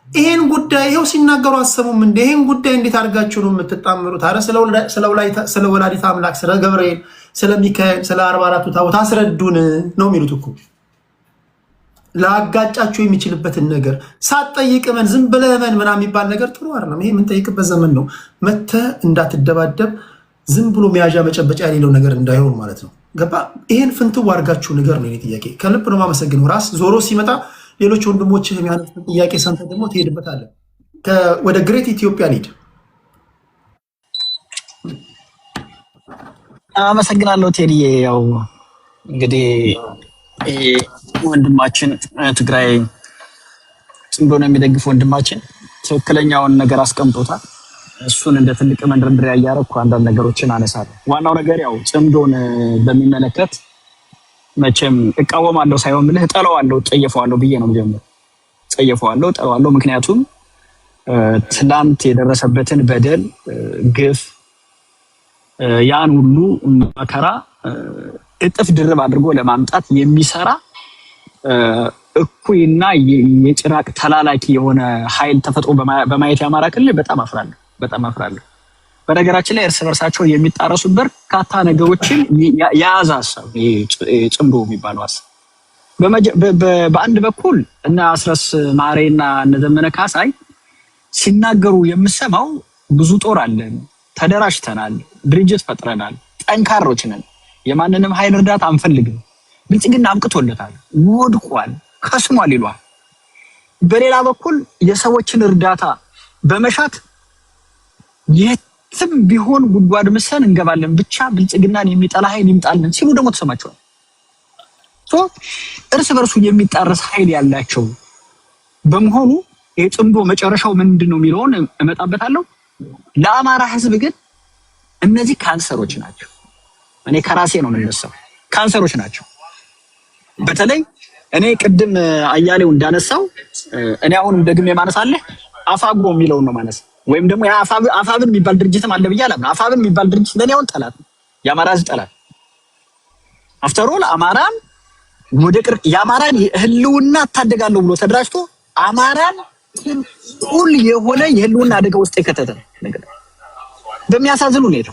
ይሄን ጉዳይ ይኸው ሲናገሩ አሰሙም እንደ ይሄን ጉዳይ እንዴት አድርጋችሁ ነው የምትጣመሩት? አረ ስለ ወላዲተ አምላክ፣ ስለ ገብርኤል፣ ስለ ሚካኤል፣ ስለ 44ቱ ታቦት አስረዱን ነው የሚሉት እኮ። ላጋጫችሁ የሚችልበትን ነገር ሳትጠይቅ መን ዝም ብለህ መን ምናምን የሚባል ነገር ጥሩ አይደለም። ይሄ የምንጠይቅበት ዘመን ነው። መተህ እንዳትደባደብ ዝም ብሎ መያዣ መጨበጫ የሌለው ነገር እንዳይሆን ማለት ነው። ገባ? ይሄን ፍንትው አድርጋችሁ ነገር ነው የኔ ጥያቄ። ከልብ ነው የማመሰግነው። ራስ ዞሮ ሲመጣ ሌሎች ወንድሞች የሚያነሱት ጥያቄ ሰምተህ ደግሞ ትሄድበታለህ። ወደ ግሬት ኢትዮጵያ ሊድ አመሰግናለሁ ቴዲዬ። ያው እንግዲህ ወንድማችን ትግራይ ጽምዶን የሚደግፍ ወንድማችን ትክክለኛውን ነገር አስቀምጦታል። እሱን እንደ ትልቅ መንደርደሪያ እያደረኩ አንዳንድ ነገሮችን አነሳለሁ። ዋናው ነገር ያው ጽምዶን በሚመለከት መቼም እቃወማለሁ ሳይሆን ብለህ እጠላዋለሁ፣ እጠየፈዋለሁ ብዬ ነው የምጀምረው። እጠየፈዋለሁ፣ እጠላዋለሁ። ምክንያቱም ትላንት የደረሰበትን በደል፣ ግፍ፣ ያን ሁሉ መከራ እጥፍ ድርብ አድርጎ ለማምጣት የሚሰራ እኩይና የጭራቅ ተላላኪ የሆነ ኃይል ተፈጥሮ በማየት የአማራ ክልል በጣም አፍራለሁ። በነገራችን ላይ እርስ በርሳቸው የሚጣረሱ በርካታ ነገሮችን የያዘ ሀሳብ ጽምዶ የሚባለው ሀሳብ በአንድ በኩል እና አስረስ ማሬና እነ ዘመነ ካሳይ ሲናገሩ የምሰማው ብዙ ጦር አለን፣ ተደራጅተናል፣ ድርጅት ፈጥረናል፣ ጠንካሮች ነን፣ የማንንም ኃይል እርዳታ አንፈልግም፣ ብልጽግና አብቅቶለታል፣ ወድቋል፣ ከስሟል ይሏል። በሌላ በኩል የሰዎችን እርዳታ በመሻት የትም ቢሆን ጉድጓድ ምሰን እንገባለን፣ ብቻ ብልጽግናን የሚጠላ ኃይል ይምጣልን ሲሉ ደግሞ ተሰማቸዋል። እርስ በርሱ የሚጣረስ ኃይል ያላቸው በመሆኑ የጽምዶ መጨረሻው ምንድነው የሚለውን እመጣበታለሁ። ለአማራ ህዝብ ግን እነዚህ ካንሰሮች ናቸው። እኔ ከራሴ ነው የምነሳው። ካንሰሮች ናቸው። በተለይ እኔ ቅድም አያሌው እንዳነሳው እኔ አሁን ደግሜ ማነሳለህ አፋጎ የሚለውን ነው ማነሳ ወይም ደግሞ አፋብን የሚባል ድርጅትም አለ ብዬ አላምንም። አፋብን የሚባል ድርጅት ለኔ አሁን ጠላት ነው። የአማራ ሕዝብ ጠላት አፍተር ኦል አማራን ወደ የአማራን ህልውና ታደጋለሁ ብሎ ተደራጅቶ አማራን ሁሉ የሆነ የህልውና አደጋ ውስጥ የከተተ ነገር በሚያሳዝን ሁኔታ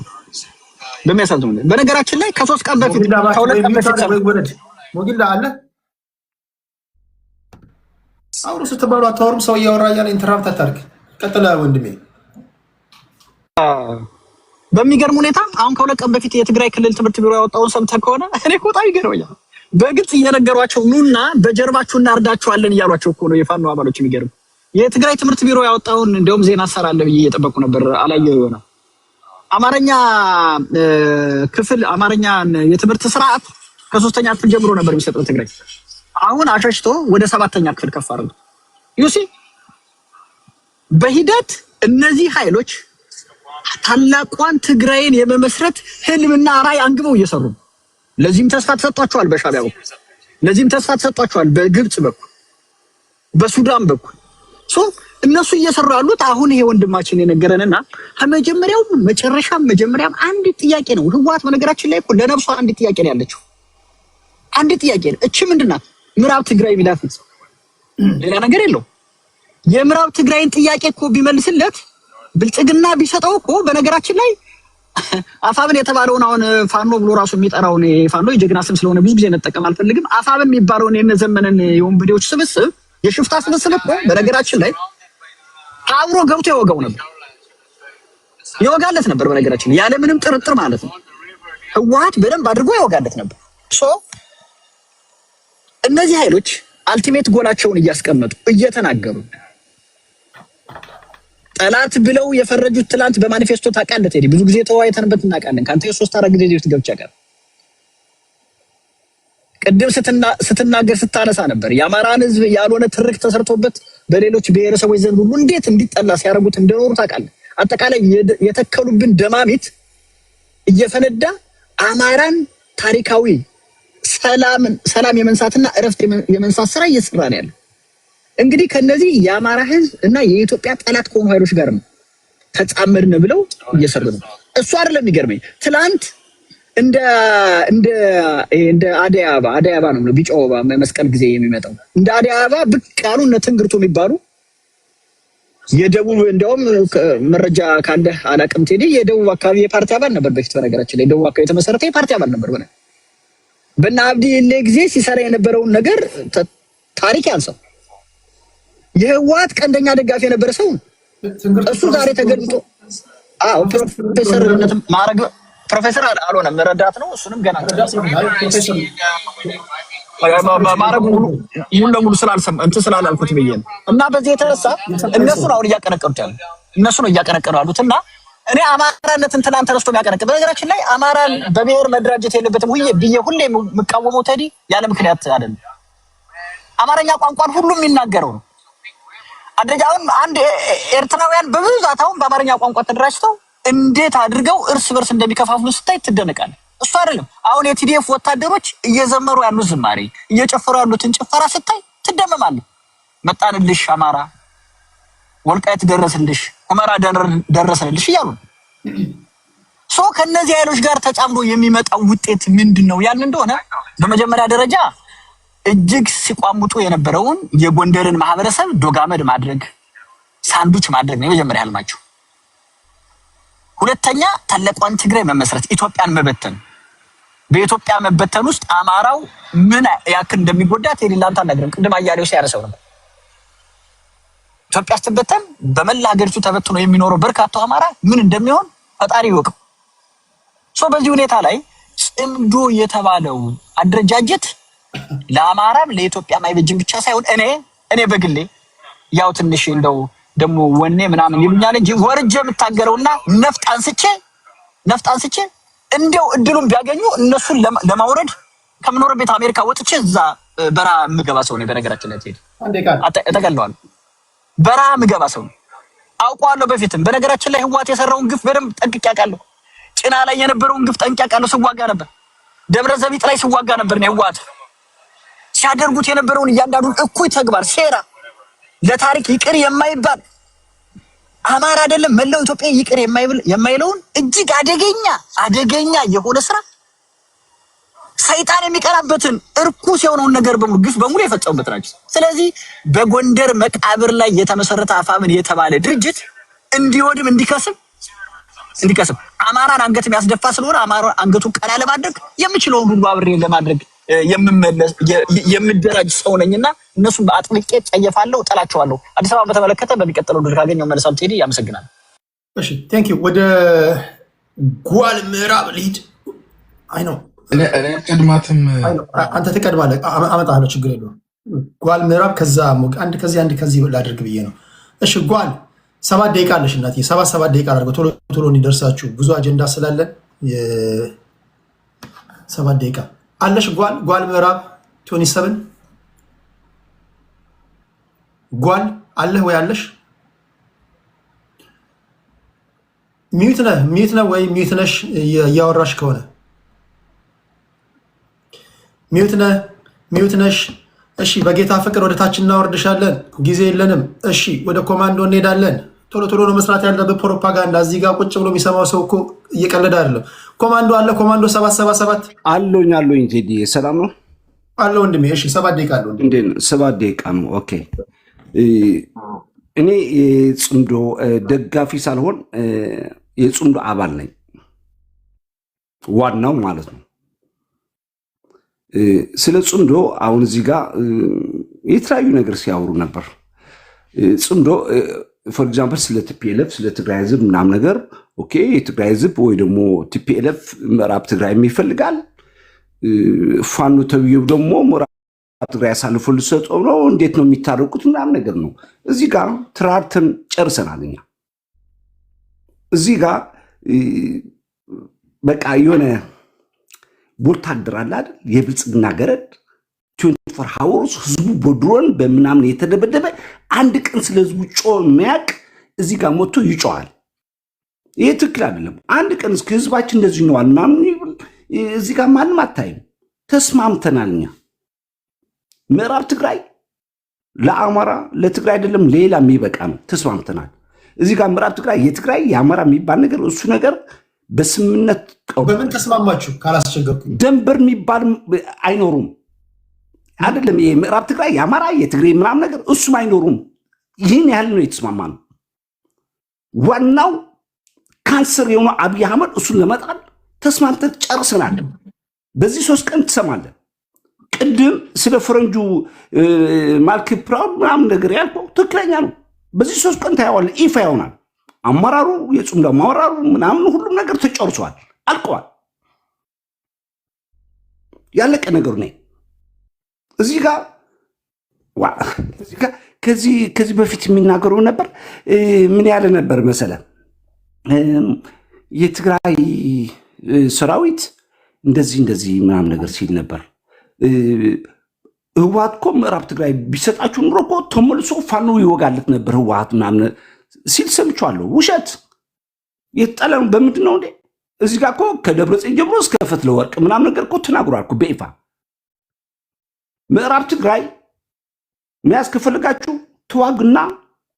በነገራችን ላይ ከ3 ቀን በፊት ከሁለት ቀን በፊት ሞጊላ አለ አውሩ ስትባሉ አታወሩም። ሰው እያወራ እያለ ኢንተራፕት አታርግ። ቀጥላ ወንድሜ። በሚገርም ሁኔታ አሁን ከሁለት ቀን በፊት የትግራይ ክልል ትምህርት ቢሮ ያወጣውን ሰምተህ ከሆነ እኔ እኮ በጣም ይገርመኛል። በግልጽ እየነገሯቸው ኑና በጀርባችሁ እናርዳችኋለን እያሏቸው እኮ ነው የፋኖ አባሎች። የሚገርም የትግራይ ትምህርት ቢሮ ያወጣውን እንደውም ዜና አሰራለሁ ብዬ እየጠበቅኩ ነበር። አላየው ይሆናል። አማርኛ ክፍል አማርኛን የትምህርት ስርዓት ከ3ኛ ክፍል ጀምሮ ነበር የሚሰጠው ትግራይ። አሁን አሸሽቶ ወደ 7ኛ ክፍል ከፍ አድርጎ ዩሲ በሂደት እነዚህ ኃይሎች ታላቋን ትግራይን የመመስረት ህልምና ራዕይ አንግበው እየሰሩ ነው። ለዚህም ተስፋ ተሰጥቷቸዋል በሻዕቢያ በኩል፣ ለዚህም ተስፋ ተሰጥቷቸዋል በግብጽ በኩል፣ በሱዳን በኩል እነሱ እየሰሩ ያሉት አሁን ይሄ ወንድማችን የነገረንና ከመጀመሪያው መጀመሪያም አንድ ጥያቄ ነው። ህወሓት በነገራችን ላይ እኮ ለነፍሷ አንድ ጥያቄ ነው ያለችው። አንድ ጥያቄ ነው። እቺ ምንድናት? ምዕራብ ትግራይ ቢላት ሌላ ነገር የለው። የምዕራብ ትግራይን ጥያቄ እኮ ቢመልስለት ብልጽግና ቢሰጠው እኮ በነገራችን ላይ አፋብን የተባለውን አሁን ፋኖ ብሎ ራሱ የሚጠራውን ፋኖ የጀግና ስም ስለሆነ ብዙ ጊዜ መጠቀም አልፈልግም። አፋብን የሚባለውን የነዘመነን የወንበዴዎች ስብስብ የሽፍታ ስብስብ እኮ በነገራችን ላይ አብሮ ገብቶ ይወጋለት ነበር። በነገራችን ያለ ምንም ጥርጥር ማለት ነው። ህወሓት በደንብ አድርጎ ይወጋለት ነበር። እነዚህ ኃይሎች አልቲሜት ጎላቸውን እያስቀመጡ እየተናገሩ ጠላት ብለው የፈረጁት ትላንት በማኒፌስቶ ታውቃለህ ቴዲ፣ ብዙ ጊዜ ተወያይተንበት እናውቃለን። ካንተ 3-4 ጊዜ ውስጥ ገብቻ ጋር ቅድም ስትናገር ስታነሳ ነበር የአማራን ህዝብ ያልሆነ ትርክ ተሰርቶበት በሌሎች ብሔረሰቦች ዘንድ ሁሉ እንዴት እንዲጠላ ሲያደርጉት እንደኖሩ ታውቃለህ። አጠቃላይ የተከሉብን ደማሚት እየፈነዳ አማራን ታሪካዊ ሰላም የመንሳትና እረፍት የመንሳት ስራ እየሰራ ነው ያለው። እንግዲህ ከነዚህ የአማራ ህዝብ እና የኢትዮጵያ ጠላት ከሆኑ ኃይሎች ጋር ነው ተጻመድን ብለው እየሰሩ ነው። እሱ አይደለም የሚገርመኝ ትላንት እንደ አደይ አበባ ነው ቢጫው አበባ መስቀል ጊዜ የሚመጣው እንደ አደይ አበባ ብቅ ያሉ እነ ትንግርቱ የሚባሉ የደቡብ እንደውም መረጃ ካለ አላቅም ቴዲ የደቡብ አካባቢ የፓርቲ አባል ነበር በፊት። በነገራችን ላይ ደቡብ አካባቢ የተመሰረተ የፓርቲ አባል ነበር። በእነ አብዲ ጊዜ ሲሰራ የነበረውን ነገር ታሪክ ያንሳው። የህወሓት ቀንደኛ ደጋፊ የነበረ ሰው እሱ ዛሬ ተገልብጦ ፕሮፌሰርነት ማዕረግ ፕሮፌሰር አልሆነም፣ ረዳት ነው። እሱንም ገና ማዕረግ ሙሉ ለሙሉ ስላላልኩት ብዬ ነው። እና በዚህ የተነሳ እነሱ ነው አሁን እያቀነቀኑት ያሉት እነሱ ነው እያቀነቀኑ ያሉት። እና እኔ አማራነትን ትናንት ተነስቶ የሚያቀነቅን በነገራችን ላይ አማራን በብሔር መደራጀት የለበትም ብዬ ሁሌ የምቃወመው ቴዲ ያለ ምክንያት አይደለም። አማርኛ ቋንቋን ሁሉም የሚናገረው ነው። አሁን አንድ ኤርትራውያን በብዛት አሁን በአማርኛ ቋንቋ ተደራጅተው እንዴት አድርገው እርስ በርስ እንደሚከፋፍሉ ስታይ ትደነቃለህ። እሱ አይደለም አሁን የቲዲኤፍ ወታደሮች እየዘመሩ ያሉት ዝማሬ እየጨፈሩ ያሉትን ጭፈራ ስታይ ትደመማለህ። መጣንልሽ አማራ፣ ወልቃይት ደረስልሽ፣ ሁመራ ደረሰልሽ እያሉ ከነዚህ ኃይሎች ጋር ተጫምዶ የሚመጣው ውጤት ምንድነው? ያን እንደሆነ በመጀመሪያ ደረጃ እጅግ ሲቋሙጡ የነበረውን የጎንደርን ማህበረሰብ ዶጋመድ ማድረግ፣ ሳንዱች ማድረግ ነው የመጀመሪያ ህልማቸው። ሁለተኛ ታላቋን ትግራይ መመስረት፣ ኢትዮጵያን መበተን። በኢትዮጵያ መበተን ውስጥ አማራው ምን ያክል እንደሚጎዳ ቴሌላንታ ነገርም ቅድም አያሌው ሲያረሰው ነበር። ኢትዮጵያ ስትበተን በመላ ሀገሪቱ ተበትኖ የሚኖረው በርካታው አማራ ምን እንደሚሆን ፈጣሪ ይወቀው። በዚህ ሁኔታ ላይ ጽምዶ የተባለው አደረጃጀት ለአማራም ለኢትዮጵያም አይበጅም ብቻ ሳይሆን እኔ በግሌ ያው ትንሽ እንደው ደሞ ወኔ ምናምን ይሉኛል እንጂ ወርጄ የምታገረውና ነፍጥ አንስቼ እንደው እድሉን ቢያገኙ እነሱን ለማውረድ ከምኖርበት አሜሪካ ወጥቼ እዛ በራ ምገባ ሰው ነው። በነገራችን ላይ ተቀለዋል በራ ምገባ ሰው ነው። አውቀዋለሁ በፊትም። በነገራችን ላይ ህወሓት የሰራውን ግፍ በደንብ ጠንቅቄ አውቃለሁ። ጭና ላይ የነበረውን ግፍ ጠንቅቄ አውቃለሁ። ስዋጋ ነበር። ደብረ ዘቢጥ ላይ ስዋጋ ነበር ነው ህወሓት ሲያደርጉት የነበረውን እያንዳንዱን እኩይ ተግባር ሴራ ለታሪክ ይቅር የማይባል አማራ አይደለም መላው ኢትዮጵያ ይቅር የማይለውን እጅግ አደገኛ የሆነ ስራ ሰይጣን የሚቀራበትን እርኩስ የሆነውን ነገር በሙሉ ግፍ በሙሉ የፈጸሙበት ናቸው። ስለዚህ በጎንደር መቃብር ላይ የተመሰረተ አፋምን የተባለ ድርጅት እንዲወድም እንዲከስም አማራን አንገት የሚያስደፋ ስለሆነ አማራ አንገቱን ቀና ለማድረግ የምችለውን ሁሉ አብሬ ለማድረግ የምደራጅ ሰው ነኝና እነሱን በአጥብቄ ጠየፋለሁ፣ ጠላቸዋለሁ። አዲስ አበባ በተመለከተ በሚቀጥለው ድር ካገኘው መልሳም ቴዲ ያመሰግናል። እሺ ቴንክ ዩ። ወደ ጓል ምዕራብ ልሂድ። አይ ነው እኔ ቀድማትም አንተ ትቀድማለህ፣ አመጣለሁ፣ ችግር የለውም። ጓል ምዕራብ ከዛ አንድ ከዚህ ላድርግ ብዬ ነው። እሺ ጓል 7 ደቂቃ አለሽ እናቴ፣ 7 ደቂቃ አድርገው ቶሎ እንዲደርሳችሁ ብዙ አጀንዳ ስላለን 7 ደቂቃ አለሽ። ጓል ምዕራብ 27 ጓል አለህ ወይ አለሽ? ሚዩት ነህ ወይ ሚዩት ነሽ? እያወራሽ ከሆነ ሚዩት ነሽ? እሺ በጌታ ፍቅር ወደ ታች እናወርድሻለን፣ ጊዜ የለንም። እሺ ወደ ኮማንዶ እንሄዳለን። ቶሎ ነው መስራት ያለበት ፕሮፓጋንዳ። እዚህ ጋር ቁጭ ብሎ የሚሰማው ሰው እኮ እየቀለደ አይደለም። ኮማንዶ አለ፣ ኮማንዶ 777 አለኝ ቴዲ፣ ሰላም ነው አለ ወንድሜ። እሺ 7 ደቂቃ አለ ወንድሜ። 7 ደቂቃ ነው። ኦኬ እኔ የጽምዶ ደጋፊ ሳልሆን የጽምዶ አባል ነኝ፣ ዋናው ማለት ነው። ስለ ጽምዶ አሁን እዚህ ጋር የተለያዩ ነገር ሲያወሩ ነበር። ጽምዶ ፎር ኤግዛምፕል ስለ ቲፒኤልኤፍ ስለ ትግራይ ህዝብ ምናምን ነገር ኦኬ፣ የትግራይ ህዝብ ወይ ደግሞ ቲፒኤልኤፍ ምዕራብ ትግራይ ይፈልጋል፣ ፋኖ ተብዬው ደግሞ ምዕራብ ትግራይ አሳልፎ ልሰጠው ነው፣ እንዴት ነው የሚታረቁት ምናምን ነገር ነው። እዚህ ጋር ትራርተን ጨርሰናል። እኛ እዚህ ጋር በቃ የሆነ ወታደር አለ አይደል፣ የብልጽግና ገረድ 24 ሃወርስ ህዝቡ በድሮን በምናምን የተደበደበ አንድ ቀን ስለ ህዝቡ ጮህ የሚያውቅ እዚህ ጋር ሞቶ ይጮሃል። ይሄ ትክክል አይደለም። አንድ ቀን እስከ ህዝባችን እንደዚህ ነዋል ምናምን እዚህ ጋር ማንም አታይም። ተስማምተናል። እኛ ምዕራብ ትግራይ ለአማራ ለትግራይ አይደለም ሌላ የሚበቃ ነው። ተስማምተናል። እዚህ ጋር ምዕራብ ትግራይ የትግራይ የአማራ የሚባል ነገር እሱ ነገር በስምምነት በምን ተስማማችሁ? ካላስቸገርኩኝ ደንበር የሚባል አይኖሩም አይደለም። ይሄ ምዕራብ ትግራይ የአማራ የትግራይ ምናምን ነገር እሱም አይኖሩም። ይህን ያህል ነው የተስማማ ነው። ዋናው ካንሰር የሆነ አብይ አህመድ እሱን ለመጣል ተስማምተን ጨርሰናል። በዚህ 3 ቀን ትሰማለን። ቅድም ስለ ፈረንጁ ማልክ ፕራውድ ምናምን ነገር ያልከው ትክክለኛ ነው። በዚህ 3 ቀን ታየዋለህ፣ ይፋ ይሆናል። አመራሩ የጽምዶ አመራሩ ምናምን ሁሉም ነገር ተጨርሷል፣ አልቀዋል። ያለቀ ነገር ነው። እዚህ ጋር ከዚህ በፊት የሚናገረው ነበር። ምን ያለ ነበር መሰለ፣ የትግራይ ሰራዊት እንደዚህ ምናምን ነገር ሲል ነበር። ህወሓት እኮ ምዕራብ ትግራይ ቢሰጣችሁ ኑሮ እኮ ተመልሶ ፋኖ ይወጋለት ነበር ህወሓት ምናምን ሲል ሰምቻለሁ። ውሸት የተጣለው በምንድን ነው እንዴ? እዚህ ጋር እኮ ከደብረጽዮን ጀምሮ እስከ ፈትለ ወርቅ ምናምን ነገር እኮ ተናግሯል እኮ በይፋ። ምዕራብ ትግራይ መያዝ ከፈለጋችሁ ተዋግና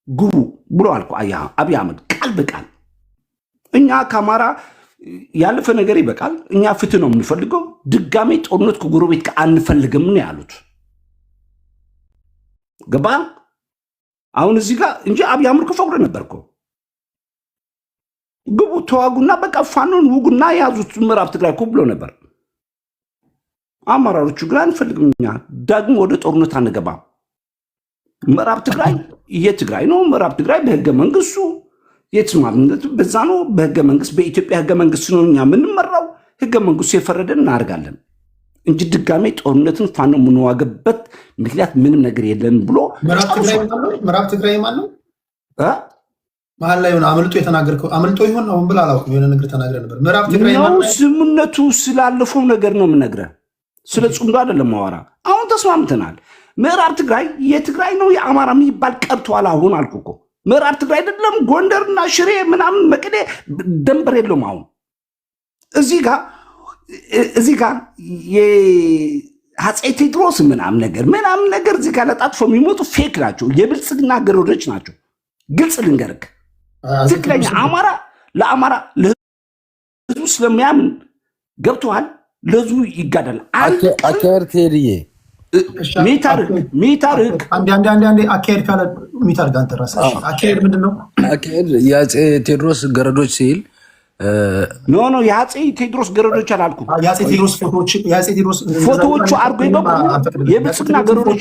ግቡ ብለዋል እኮ አብይ አህመድ ቃል በቃል። እኛ ከአማራ ያለፈ ነገር ይበቃል፣ እኛ ፍትህ ነው የምንፈልገው፣ ድጋሜ ጦርነት ከጎረቤት ጋር አንፈልግም ነው ያሉት። ገባ አሁን እዚህ ጋር እንጂ አብይ አህመድ ከፈቅዶ ነበር እኮ ግቡ ተዋጉና በቃ ፋኖን ውጉና ያዙት ምዕራብ ትግራይ እኮ ብሎ ነበር። አመራሮቹ ግን አንፈልግም፣ እኛ ዳግም ወደ ጦርነት አንገባም። ምዕራብ ትግራይ የትግራይ ነው። ምዕራብ ትግራይ በህገ መንግስቱ የተስማምነት በዛ ነው። በህገ መንግስት በኢትዮጵያ ህገ መንግስት ነው እኛ የምንመራው። ህገ መንግስቱ የፈረደን እናደርጋለን እንጂ ድጋሜ ጦርነትን ፋኖ የምንዋገበት ምክንያት ምንም ነገር የለን ብሎ ምዕራብ ትግራይ ማን ነው? መሀል ላይ ሆነ አምልጦ የተናገርከው አምልጦ ይሆን አሁን ብላ አላውቅም። የሆነ ነገር ተናግረ ነበር። ምዕራብ ትግራይ ነው ስምነቱ ስላለፈው ነገር ነው የምነግርህ። ስለ ጽምዶ አይደለም ማወራ። አሁን ተስማምተናል። ምዕራብ ትግራይ የትግራይ ነው የአማራ የሚባል ቀርቷል። አሁን አልኩ እኮ ምዕራብ ትግራይ አይደለም ጎንደርና ሽሬ ምናምን መቀሌ ደንበር የለውም። አሁን እዚህ ጋር የአፄ ቴዎድሮስ ምናምን ነገር እዚህ ጋር ለጣጥፎ የሚሞቱ ፌክ ናቸው፣ የብልጽግና ገረዶች ናቸው። ግልጽ ልንገርክ፣ ትክክለኛ አማራ ለአማራ ለህዝቡ ስለሚያምን ገብተዋል። ለህዝቡ ይጋዳል። አካሄድ ቴዲዬ ሚታርክ አንዴ አካሄድ ካለ ሚታርክ አንተ ራስህ አካሄድ ምንድን ነው? አካሄድ የአፄ ቴዎድሮስ ገረዶች ሲል ኖ የአፄ ቴዎድሮስ ገረዶች አላልኩም። የአፄ ቴዎድሮስ ፎቶዎቹ አድርጎ ይበቁ የብልጽግና ገረዶች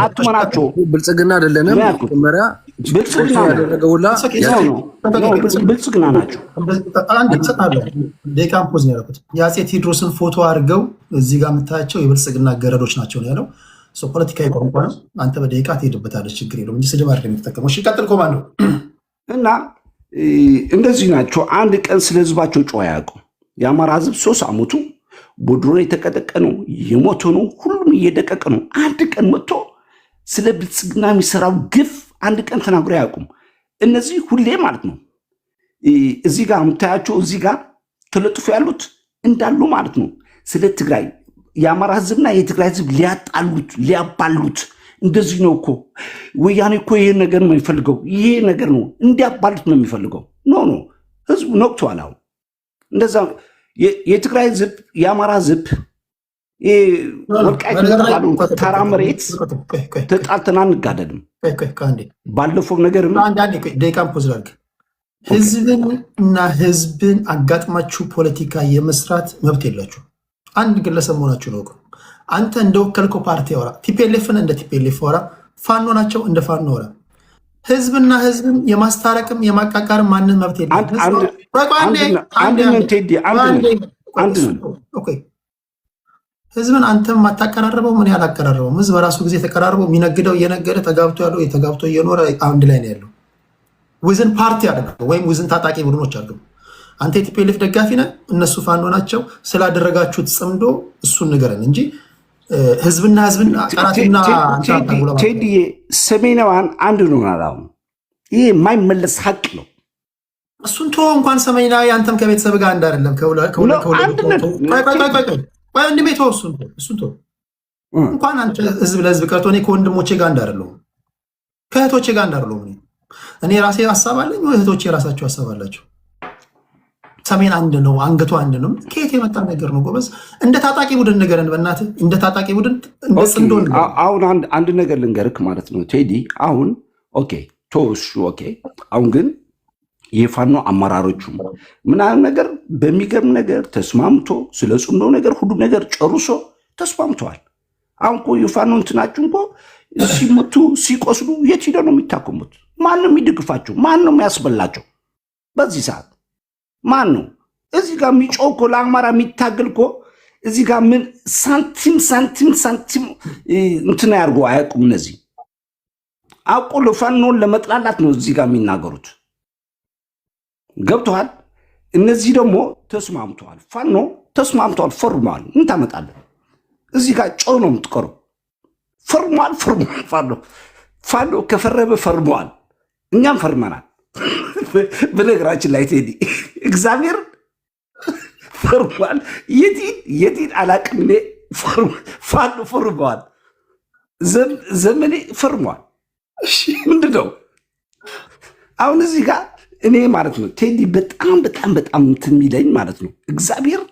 አትመናቸው። ብልጽግና አይደለንም። መጀመሪያ ብልጽግና ያደረገውላ ብልጽግና ናቸው። ደቂቃን ፖዝ ያደረኩት የአፄ ቴዎድሮስን ፎቶ አድርገው እዚህ ጋር የምታያቸው የብልጽግና ገረዶች ናቸው ነው ያለው። ፖለቲካዊ ቋንቋ ነው። አንተ በደቂቃ ትሄድበታለች፣ ችግር የለውም እንጂ ስድብ አይደለም የምትጠቀመው። እሺ ቀጥል ኮማንዶ። እና እንደዚህ ናቸው። አንድ ቀን ስለ ህዝባቸው ጮኸ አያውቁም። የአማራ ህዝብ 3 ዓመቱ ቦድሮን የተቀጠቀ ነው፣ የሞተ ነው፣ ሁሉም እየደቀቀ ነው። አንድ ቀን መጥቶ ስለ ብልጽግና የሚሰራው ግፍ አንድ ቀን ተናግሮ አያውቁም። እነዚህ ሁሌ ማለት ነው እዚህ ጋር የምታያቸው እዚህ ጋር ተለጥፎ ያሉት እንዳሉ ማለት ነው ስለ ትግራይ የአማራ ህዝብና የትግራይ ህዝብ ሊያጣሉት ሊያባሉት እንደዚህ ነው እኮ ወያኔ እኮ ይሄ ነገር ነው የሚፈልገው፣ ይሄ ነገር ነው እንዲያባሉት ነው የሚፈልገው። ኖ ህዝቡ ነቅቷል። አሁን እንደዛ የትግራይ ህዝብ የአማራ ህዝብ ወልቃይት ተባሉ ተራ መሬት ተጣልተን አንጋደልም። ባለፈው ነገር ደቂቃን ፖዝ ላድርግ። ህዝብንና ህዝብን አጋጥማችሁ ፖለቲካ የመስራት መብት የላችሁ። አንድ ግለሰብ መሆናችሁ ነው። አንተ እንደወከልከው ፓርቲ ወራ ቲፒኤልኤፍን እንደ ቲፒኤልኤፍ ወራ ፋኖ ናቸው እንደ ፋኖ ወራ። ህዝብና ህዝብን የማስታረቅም የማቃቃርም ማንም መብት የለም። ህዝብን አንተም ማታቀራረበው ምን ያላቀራረበው ህዝብ በራሱ ጊዜ ተቀራርበው የሚነግደው እየነገደ ተጋብቶ ያለው የተጋብቶ እየኖረ አንድ ላይ ነው ያለው። ውዝን ፓርቲ አድርገው ወይም ውዝን ታጣቂ ቡድኖች አድርገው አንተ የቲፒኤልኤፍ ደጋፊ ነህ፣ እነሱ ፋኖ ናቸው። ስላደረጋችሁት ጽምዶ እሱን ንገረን እንጂ ህዝብና ህዝብን አቃራትና ቴዲዬ ሰሜናውያን አንድ ነው አላው። ይሄ የማይመለስ ሀቅ ነው። እሱን ቶ እንኳን ሰሜናዊ አንተም ከቤተሰብ ጋር አንድ አይደለም። ወንድሜ ተው፣ እሱን ተው። እንኳን አንተ ህዝብ ለህዝብ ቀርቶ እኔ ከወንድሞቼ ጋር አንድ አይደለሁም፣ ከእህቶቼ ጋር አንድ አይደለሁም። እኔ ራሴ ሀሳብ አለኝ፣ እህቶቼ የራሳቸው ሀሳብ አላቸው። ሰሜን አንድ ነው፣ አንገቱ አንድ ነው። ከየት የመጣ ነገር ነው ጎበዝ? እንደ ታጣቂ ቡድን ንገረን በእናትህ። እንደ ታጣቂ ቡድን አሁን አንድ ነገር ልንገርክ ማለት ነው ቴዲ። አሁን ኦኬ ቶሽ ኦኬ። አሁን ግን የፋኖ አመራሮቹ ምናምን ነገር በሚገርም ነገር ተስማምቶ ስለ ጽምዶ ነገር ሁሉም ነገር ጨርሶ ተስማምተዋል። አሁን እኮ የፋኖ እንትናችሁ እኮ ሲመቱ ሲቆስሉ የት ሄደው ነው የሚታከሙት? ማን ነው የሚደግፋቸው? ማን ነው የሚያስበላቸው? በዚህ ሰዓት ማን ነው እዚህ ጋር የሚጮህ እኮ ለአማራ የሚታገል እኮ እዚህ ጋር ምን ሳንቲም እንትና ያርጎ አያውቁም። እነዚህ አውቆ ለፋኖን ለመጥላላት ነው እዚህ ጋር የሚናገሩት። ገብተዋል። እነዚህ ደግሞ ተስማምተዋል። ፋኖ ተስማምተዋል፣ ፈርመዋል። ምን ታመጣለህ? እዚህ ጋር ጮህ ነው የምትቀረው። ፈርመዋል። ፋኖ ከፈረመ ፈርመዋል፣ እኛም ፈርመናል። በነገራችን ላይ ቴዲ እግዚአብሔር ፈርሟል። የቲን አላቅም እኔ ፋኖ ፈርመዋል፣ ዘመኔ ፈርሟል። ምንድነው አሁን እዚህ ጋር እኔ ማለት ነው ቴዲ በጣም እንትን የሚለኝ ማለት ነው እግዚአብሔር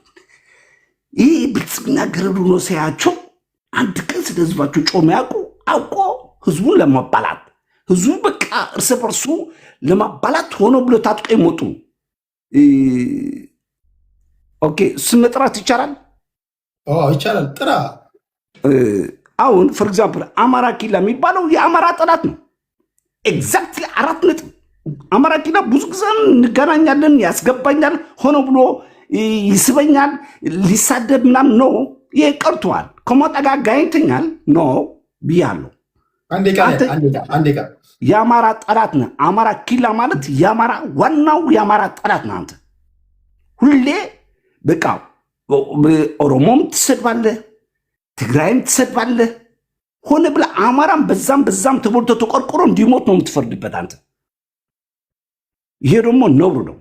ይህ ብልጽግና ገረዱ ነው ሳያቸው አንድ ቀን ስለ ህዝባቸው ጮማ ያውቁ አውቆ ህዝቡን ለማባላት ህዝቡ በቃ እርስ በርሱ ለማባላት ሆኖ ብሎ ታጥቆ ይሞጡ። ኦኬ ስም መጥራት ይቻላል? ይቻላል። ጥራ። አሁን ፎር ኤግዛምፕል አማራ ኪላ የሚባለው የአማራ ጠላት ነው። ኤግዛክትሊ 4 ነጥብ። አማራ ኪላ ብዙ ጊዜ እንገናኛለን፣ ያስገባኛል፣ ሆኖ ብሎ ይስበኛል፣ ሊሳደብ ምናምን ነው። ይሄ ቀርቷል። ከሞጣ ጋር ጋይተኛል ነው ብያለሁ። አንዴ የአማራ ጠላት ነህ። አማራ ኪላ ማለት የአማራ ዋናው የአማራ ጠላት ነህ አንተ። ሁሌ በቃ ኦሮሞም ትሰድባለህ፣ ትግራይም ትሰድባለህ። ሆነ ብለህ አማራም በዛም ተቦልቶ ተቆርቆሮ እንዲሞት ነው የምትፈርድበት አንተ። ይሄ ደግሞ ነውር ነው።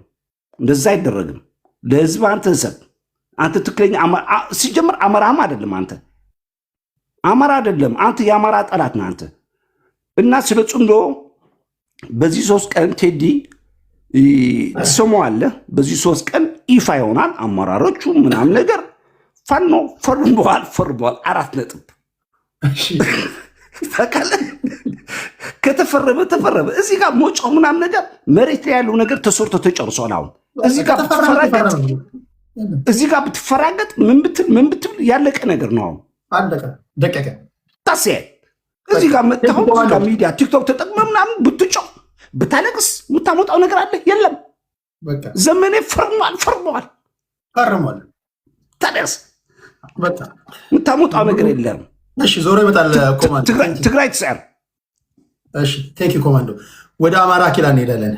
እንደዛ አይደረግም። ለህዝብ አንተ ሰብ አንተ ትክክለኛ ሲጀምር አማራም አይደለም አንተ አማራ አይደለም አንተ የአማራ ጠላት ነህ አንተ እና ስለ ጽምዶ በዚህ 3 ቀን ቴዲ ስሙ አለ በዚህ 3 ቀን ይፋ ይሆናል አመራሮቹ ምናምን ነገር ፋኖ ፈርሟል 4 ነጥብ እሺ ታከለ ከተፈረመ እዚህ ጋር ሞጫው ምናምን ነገር መሬት ላይ ያለው ነገር ተሰርቶ ተጨርሷል አሁን እዚህ ጋር ብትፈራገጥ ምን ብትል ያለቀ ነገር ነው አሁን አለቀ ደቀቀ ታሲያ እዚህ ጋር መጣው እዚህ ጋር ሚዲያ ቲክቶክ ተጠቅመህ ምናምን ብትጮህ ብታለቅስ የምታመጣው ነገር አለ የለም በቃ ዘመኔ ፈርሟል ታደስ በቃ የምታመጣው ነገር የለም እሺ ዞሮ ይመጣል ኮማንዶ ትግራይ ትሰር እሺ ቴንክ ዩ ኮማንዶ ወደ አማራ ኪላ እንሄዳለን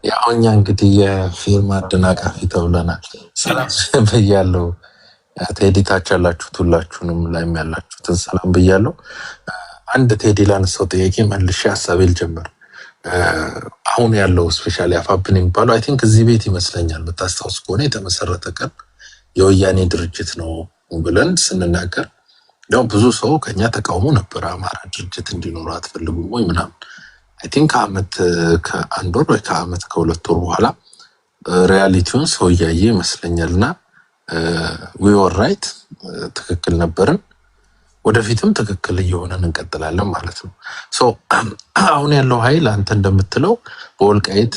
ያው እኛ እንግዲህ የፊልም አደናቃፊ ተብለናል ሰላም ብያለሁ ቴዲታች ያላችሁት ሁላችሁንም ላይም ያላችሁትን ሰላም ብያለሁ አንድ ቴዲ ላነሳው ጥያቄ መልሼ ሐሳቤ ልጀምር አሁን ያለው ስፔሻሊ አፋብን የሚባለው አይ ቲንክ እዚህ ቤት ይመስለኛል በታስታውስ ከሆነ የተመሰረተ ቀን የወያኔ ድርጅት ነው ብለን ስንናገር ያው ብዙ ሰው ከኛ ተቃውሞ ነበር አማራ ድርጅት እንዲኖር አትፈልጉም ወይ ምናምን አይ ቲንክ አመት ከአንድ ወር ወይ ከአመት ከሁለት ወር በኋላ ሪያሊቲውን ሰው ያየ ይመስለኛልና we were right ትክክል ነበርን ወደፊትም ትክክል እየሆነን እንቀጥላለን ማለት ነው ሶ አሁን ያለው ኃይል አንተ እንደምትለው በወልቃይት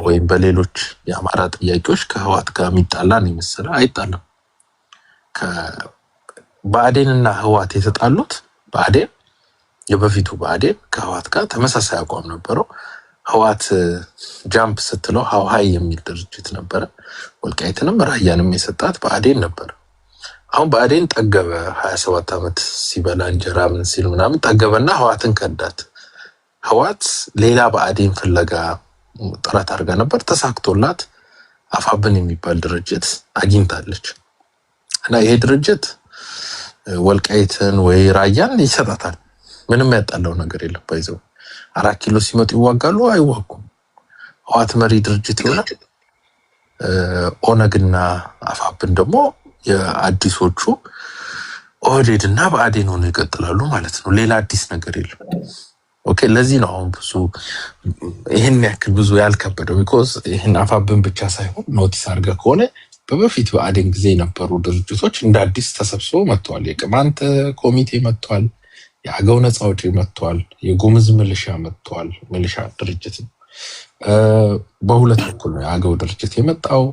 ወይም በሌሎች የአማራ ጥያቄዎች ከህዋት ጋር የሚጣላን ይመስላል አይጣላም ከባዴንና ህዋት የተጣሉት ባዴን የበፊቱ ባዴን ከህዋት ጋር ተመሳሳይ አቋም ነበረው ህዋት ጃምፕ ስትለው ሃይ የሚል ድርጅት ነበር ወልቃይትንም ራያንም የሰጣት ባዴን ነበር አሁን ባዴን ጠገበ 27 አመት ሲበላ እንጀራ ምን ሲል ምናምን ጠገበና ህዋትን ከዳት ህዋት ሌላ ባዴን ፍለጋ ጥረት አድርጋ ነበር ተሳክቶላት አፋብን የሚባል ድርጅት አግኝታለች እና ይሄ ድርጅት ወልቃይትን ወይ ራያን ይሰጣታል ምንም ያጣለው ነገር የለም ባይዘው 4 ኪሎ ሲመጡ ይዋጋሉ አይዋጉም ህዋት መሪ ድርጅት ይሆናል ኦነግና አፋብን ደግሞ የአዲሶቹ ኦህዴድና ባዴን ሆነው ይቀጥላሉ ማለት ነው ሌላ አዲስ ነገር የለም ኦኬ ለዚህ ነው አሁን ብዙ ይሄን ያክል ብዙ ያልከበደው because ይሄን አፋብን ብቻ ሳይሆን ኖቲስ አድርገህ ከሆነ በበፊት ባዴን ጊዜ የነበሩ ድርጅቶች እንደ አዲስ ተሰብስበው መጥተዋል የቅማንት ኮሚቴ መጥተዋል የአገው ነፃ አውጪ መጥተዋል የጉምዝ ሚሊሻ መጥተዋል ሚሊሻ ድርጅት በሁለት በኩል ነው የአገው ድርጅት የመጣው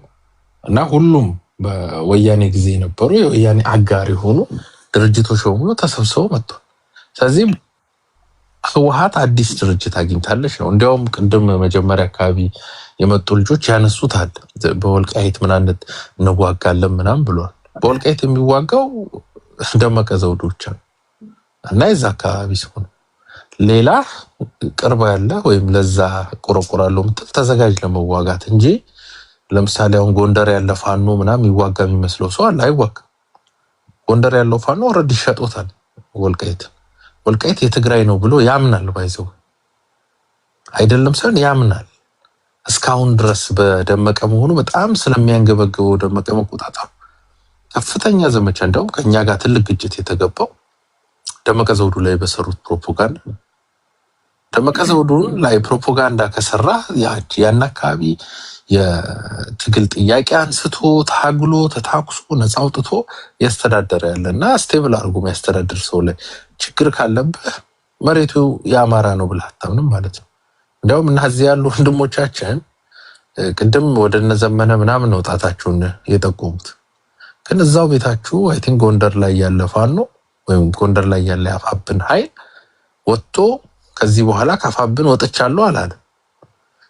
እና ሁሉም በወያኔ ጊዜ የነበሩ የወያኔ አጋሪ ሆኑ ድርጅቶች ሁሉ ተሰብስበው መጥተዋል ስለዚህ ህወሓት አዲስ ድርጅት አግኝታለች ነው እንዲያውም ቅድም መጀመሪያ አካባቢ የመጡ ልጆች ያነሱታል በወልቃይት ምናነት እንዋጋለን ምናምን ብሏል በወልቃይት የሚዋጋው ደመቀ ዘውዱ ብቻ እና እዛ አካባቢ ሲሆን ሌላ ቅርብ ያለ ወይም ለዛ ቆረቆራለው ምትል ተዘጋጅ ለመዋጋት እንጂ ለምሳሌ አሁን ጎንደር ያለ ፋኖ ምናምን ይዋጋ የሚመስለው ሰው አለ አይዋጋ ጎንደር ያለው ፋኖ ኦሬዲ ሸጦታል ወልቃይት የትግራይ ነው ብሎ ያምናል ባይዘው አይደለም ሰን ያምናል እስካሁን ድረስ በደመቀ መሆኑ በጣም ስለሚያንገበግበው ደመቀ መቆጣጣው ከፍተኛ ዘመቻ እንደውም ከኛ ጋር ትልቅ ግጭት የተገባው ደመቀ ዘውዱ ላይ በሰሩት ፕሮፓጋንዳ ደመቀ ዘውዱ ላይ ፕሮፓጋንዳ ከሰራ ያን አካባቢ የትግል ጥያቄ አንስቶ ታግሎ ተታኩሶ ነፃ አውጥቶ ያስተዳደረ ያለና ስቴብል አድርጎ ያስተዳድር ሰው ላይ ችግር ካለበት መሬቱ ያማራ ነው ብለህ አታምንም ማለት ነው እንደውም እነዚህ ያሉ ወንድሞቻችን ቅድም ወደነ ዘመነ ምናምን ወጣታችሁን የጠቆሙት ግን እዛው ቤታችሁ አይ ቲንክ ጎንደር ላይ ያለ ፋኖ ወይም ጎንደር ላይ ያለ አፋብን ኃይል ወጥቶ ከዚህ በኋላ ካፋብን ወጥቻለሁ አላለ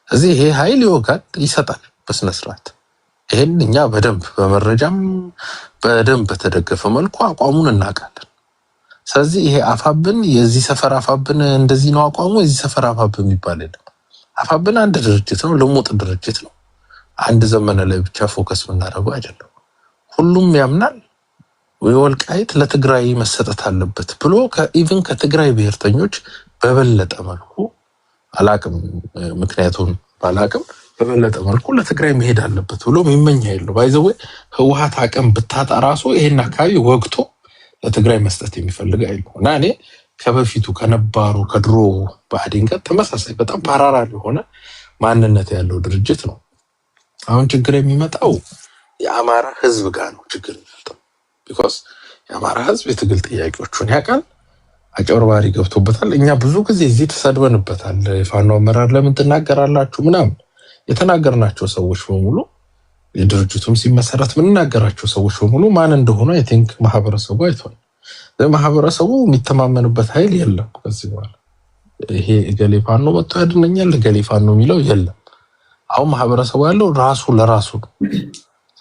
እዚህ ይሄ ኃይል ይወጋል ይሰጣል በስነ ስርዓት ይሄን እኛ በደንብ በመረጃም በደንብ በተደገፈ መልኩ አቋሙን እናውቃለን ስለዚህ ይሄ አፋብን የዚህ ሰፈር አፋብን እንደዚህ ነው አቋሙ የዚህ ሰፈር አፋብን ይባላል አፋብን አንድ ድርጅት ነው ለሞት ድርጅት ነው አንድ ዘመነ ላይ ብቻ ፎከስ ምናደርገው አይደለም ሁሉም ያምናል ወልቃይት ለትግራይ መሰጠት አለበት ብሎ ከኢቭን ከትግራይ ብሔርተኞች በበለጠ መልኩ አላቅም ምክንያቱም ባላቅም በበለጠ መልኩ ለትግራይ መሄድ አለበት ብሎ የሚመኝ ኃይል ነው። ባይዘው ህወሓት አቅም ብታጣ ራሱ ይሄን አካባቢ ወግቶ ለትግራይ መስጠት የሚፈልግ ኃይል ነው እና እኔ ከበፊቱ ከነባሩ ከድሮ ብአዴን ጋር ተመሳሳይ በጣም ፓራራል የሆነ ማንነት ያለው ድርጅት ነው። አሁን ችግር የሚመጣው የአማራ ህዝብ ጋር ነው ችግር የሚመጣው። ቢኮዝ የአማራ ህዝብ የትግል ጥያቄዎቹን ያውቃል። አጨርባሪ ገብቶበታል። እኛ ብዙ ጊዜ እዚህ ተሰድበንበታል። የፋኖ አመራር ለምን ትናገራላችሁ ምናምን የተናገርናቸው ሰዎች በሙሉ የድርጅቱም ሲመሰረት ምንናገራቸው ሰዎች በሙሉ ማን እንደሆነ አይ ቲንክ ማህበረሰቡ አይቷል። ለማህበረሰቡ የሚተማመንበት ኃይል የለም። ከዚህ በኋላ ይሄ ገሌ ፋኖ መጥቶ ያድነኛል ገሌ ፋኖ የሚለው የለም። አሁን ማህበረሰቡ ያለው ራሱ ለራሱ ነው።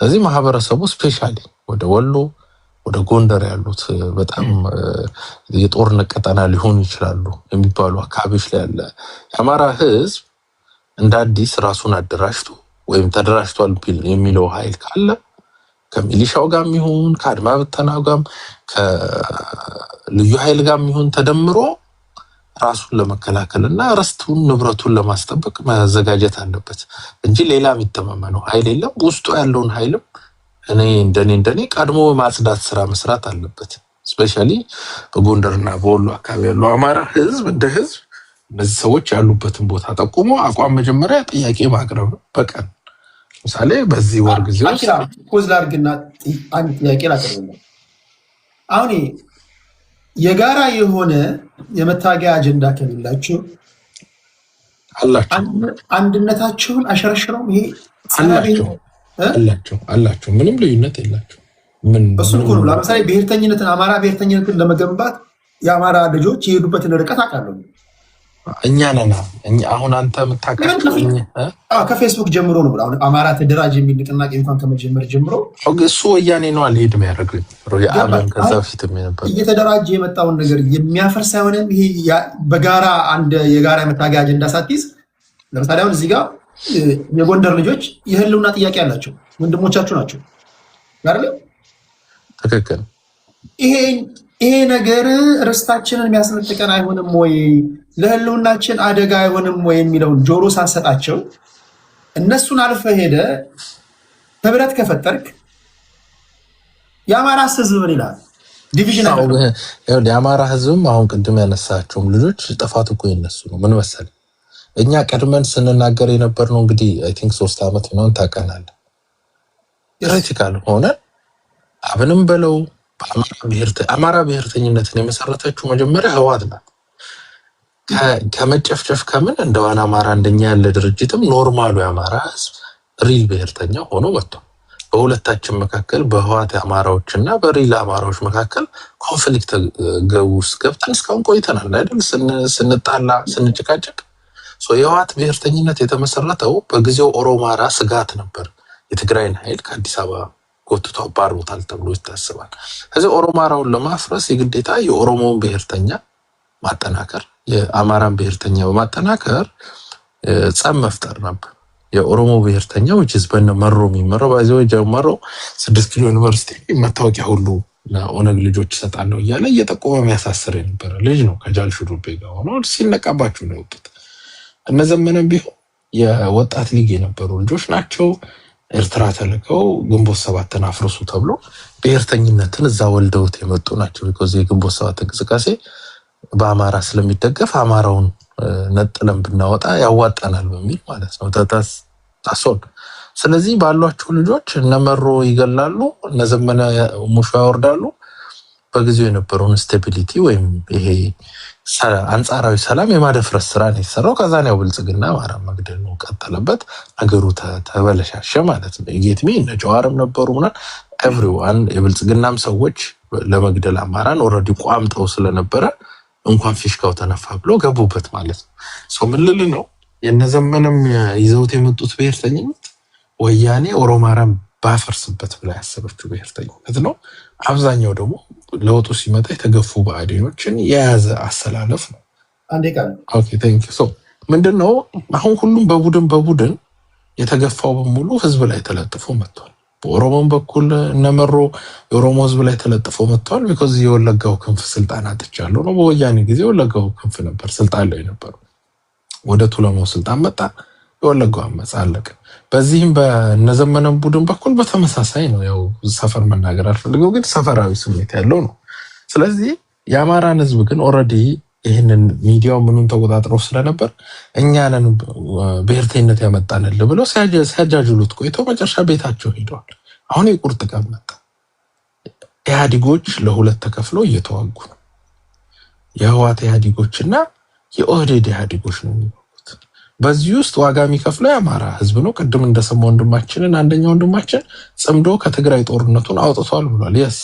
ስለዚህ ማህበረሰቡ ስፔሻሊ ወደ ወሎ ወደ ጎንደር ያሉት በጣም የጦርነት ቀጠና ሊሆኑ ይችላሉ የሚባሉ አካባቢዎች ላይ ያለ የአማራ ህዝብ እንደ አዲስ ራሱን አደራጅቶ ወይም ተደራጅቷል የሚለው ኃይል ካለ ከሚሊሻው ጋር ይሁን ከአድማ ብተናው ጋር ከልዩ ኃይል ጋር ይሁን ተደምሮ ራሱን ለመከላከልና ርስቱን ንብረቱን ለማስጠበቅ መዘጋጀት አለበት እንጂ ሌላ የሚተማመነው ኃይል የለም። ውስጡ ያለውን ኃይልም እኔ እንደኔ ቀድሞ ማጽዳት ስራ መስራት አለበት። ስፔሻሊ በጎንደርና በወሎ አካባቢ ያለው አማራ ህዝብ እንደ ህዝብ እነዚህ ሰዎች ያሉበትን ቦታ ጠቁሞ አቋም መጀመሪያ ጥያቄ ማቅረብ በቀን ለምሳሌ በዚህ ወር ጊዜ ፖዝ ላድርግና አንድ ጥያቄ ላቀርብ። አሁን የጋራ የሆነ የመታገያ አጀንዳ ከሌላችሁ አንድነታቸውን አሸረሽረው ይሄ አላቸው ምንም ልዩነት የላቸው። እሱ እኮ ነው። ለምሳሌ ብሔርተኝነትን አማራ ብሔርተኝነትን ለመገንባት የአማራ ልጆች የሄዱበትን ርቀት አውቃለሁ። እኛ ነና አሁን አንተ የምታውቃቸው ከፌስቡክ ጀምሮ ነው። አሁን አማራ ተደራጅ የሚል ንቅናቄ እንኳን ከመጀመር ጀምሮ እሱ ወያኔ ነው አልሄድም ያደረግኝ የአማን ከዛ ፊትም የነበር እየተደራጀ የመጣውን ነገር የሚያፈርስ አይሆንም። ይሄ በጋራ አንድ የጋራ የመታገያ አጀንዳ ሳትይዝ ለምሳሌ አሁን እዚህ ጋር የጎንደር ልጆች የህልውና ጥያቄ አላቸው። ወንድሞቻችሁ ናቸው አይደል? ትክክል። ይሄ ነገር ርስታችንን የሚያስነጥቀን አይሆንም ወይ ለህልውናችን አደጋ አይሆንም ወይ የሚለውን ጆሮ ሳሰጣቸው እነሱን አልፈ ሄደ ህብረት ከፈጠርክ የአማራ ህዝብ ምን ይላል? ዲቪዥን የአማራ ህዝብም አሁን ቅድም ያነሳቸውም ልጆች ጥፋት እኮ የነሱ ነው። ምን መሰለህ እኛ ቀድመን ስንናገር የነበር ነው እንግዲህ አይ ቲንክ 3 ዓመት ምናምን ታውቀናለህ። ክሪቲካል ሆነ አብንም በለው አማራ ብሔርተኝነትን የመሰረተችው መጀመሪያ ህወሓት ናት። ከመጨፍጨፍ ከምን እንደዋና አማራ እንደኛ ያለ ድርጅትም ኖርማሉ የአማራ ህዝብ ሪል ብሔርተኛ ሆኖ መጥቷል። በሁለታችን መካከል በህወሓት አማራዎችና በሪል አማራዎች መካከል ኮንፍሊክት ውስጥ ገብተን እስካሁን ቆይተናል አይደል? ስንጣላ ስንጭቃጭቅ የህወሓት ብሔርተኝነት የተመሰረተው በጊዜው ኦሮማራ ስጋት ነበር። የትግራይን ኃይል ከአዲስ አበባ ጎትቶ አባሮታል ተብሎ ይታሰባል። ከዚህ ኦሮማራውን ለማፍረስ የግዴታ የኦሮሞን ብሔርተኛ ማጠናከር የአማራን ብሔርተኛ በማጠናከር ጸብ መፍጠር ነበር። የኦሮሞ ብሔርተኛ which በነ መሮ የሚመራው ባይዘው ጀመሮ 6 ኪሎ ዩኒቨርሲቲ መታወቂያ ሁሉ ለኦነግ ልጆች ይሰጣለው እያለ እየጠቆመ የሚያሳስር የነበረ ልጅ ነው። ከጃል ሹሩቤ ጋር ሆኖ ሲነቃባቸው ነው የወጡት። እነዘመነም ቢሆን የወጣት ሊግ የነበሩ ልጆች ናቸው። ኤርትራ ተልከው ግንቦት 7ን አፍርሱ ተብሎ ብሔርተኝነትን እዛ ወልደውት የመጡ ናቸው። because የግንቦት 7 እንቅስቃሴ በአማራ ስለሚደገፍ አማራውን ነጥለን ብናወጣ ያዋጣናል በሚል ማለት ነው ታሶን። ስለዚህ ባሏቸው ልጆች እነመሮ ይገላሉ፣ እነዘመነ ሙሾ ያወርዳሉ። በጊዜው የነበረውን ስቴቢሊቲ ወይም ይሄ አንጻራዊ ሰላም የማደፍረስ ስራ ነው የተሰራው። ከዛ ነው ብልጽግና አማራ መግደል ነው ቀጠለበት። ነገሩ ተበለሻሸ ማለት ነው። ጌትሚ እነ ጀዋርም ነበሩ እና ኤቭሪዋን የብልጽግናም ሰዎች ለመግደል አማራን ኦልሬዲ ቋምጠው ስለነበረ እንኳን ፊሽካው ተነፋ ብሎ ገቡበት ማለት ነው። ምን ልል ነው የነዘመነም ይዘውት የመጡት ብሔርተኝነት ወያኔ ኦሮማራን ባፈርስበት ብላ ያሰበችው ብሔርተኝነት ነው። አብዛኛው ደግሞ ለውጡ ሲመጣ የተገፉ ብአዴኖችን የያዘ አሰላለፍ ነው። ኦኬ ቴንክ ዩ። ምንድነው አሁን ሁሉም በቡድን የተገፋው በሙሉ ህዝብ ላይ ተለጥፎ መጥቷል። በኦሮሞም በኩል እነመሮ የኦሮሞ ህዝብ ላይ ተለጥፎ መጥቷል። because የወለጋው ክንፍ ስልጣን አጥቻለሁ ነው። በወያኔ ጊዜ የወለጋው ክንፍ ነበር ስልጣን ላይ ነበር። ወደ ቱለማው ስልጣን መጣ። የወለጋው አመፅ አለቀ። በዚህም በነዘመነ ቡድን በኩል በተመሳሳይ ነው። ያው ሰፈር መናገር አልፈልገው ግን ሰፈራዊ ስሜት ያለው ነው። ስለዚህ የአማራን ህዝብ ግን ኦልሬዲ ይህንን ሚዲያው ምኑን ተቆጣጥረው ስለነበር እኛንን ብሔርተኝነት ያመጣንል ብለው ሲያጃጅሉት ቆይቶ መጨረሻ ቤታቸው ሄደዋል። አሁን የቁርጥ ቀን መጣ። ኢህአዴጎች ለሁለት ተከፍለው እየተዋጉ ነው። የህወሓት ኢህአዴጎችና የኦህዴድ ኢህአዴጎች ነው የሚወጉት። በዚህ ውስጥ ዋጋ የሚከፍለው የአማራ ህዝብ ነው። ቅድም እንደሰማው ወንድማችንን አንደኛው ወንድማችን ጽምዶ ከትግራይ ጦርነቱን አውጥቷል ብሏል። የስ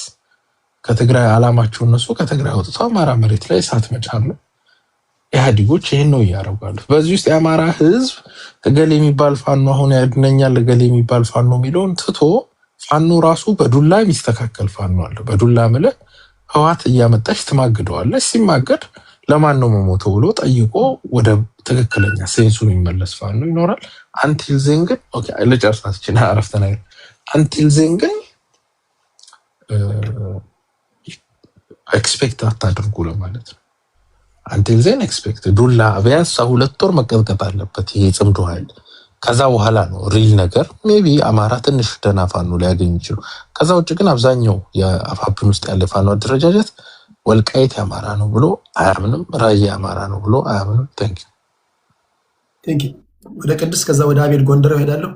ከትግራይ አላማቸው እነሱ ከትግራይ አውጥተው አማራ መሬት ላይ እሳት መጫር ነው። ኢህአዴጎች ይሄን ነው ያደርጋሉ። በዚህ ውስጥ የአማራ ህዝብ እገሌ የሚባል ፋኖ አሁን ያድነኛል እገሌ የሚባል ፋኖ የሚለውን ትቶ ፋኖ ራሱ በዱላ የሚስተካከል ፋኖ አለ። በዱላ ምልህ ህወሓት እያመጣች ትማግደዋለች። ሲማገድ ለማን ነው መሞተው ብሎ ጠይቆ ወደ ትክክለኛ ሴንሱ የሚመለስ ፋኖ ይኖራል። አንቲል ዜን ግን ኦኬ ለጨርሳት ይችላል አረፍተ ነገር አንቲል ዜን ግን ኤክስፔክት አታድርጉ ለማለት ነው። አንቲል ዜን ኤክስፔክት ዱላ ቢያንስ 2 ወር መቀጥቀጥ አለበት ይሄ ጽምዶ ኃይል። ከዛ በኋላ ነው ሪል ነገር ሜቢ አማራ ትንሽ ደህና ፋኖ ሊያገኝ ይችላል። ከዛ ውጭ ግን አብዛኛው የአፋብን ውስጥ ያለ ፋኖ አደረጃጀት ወልቃይት አማራ ነው ብሎ አያምንም። ራያ አማራ ነው ብሎ አያምንም። ቴንክ ዩ ወደ ቅድስ ከዛ ወደ አቤል ጎንደር ሄዳለሁ።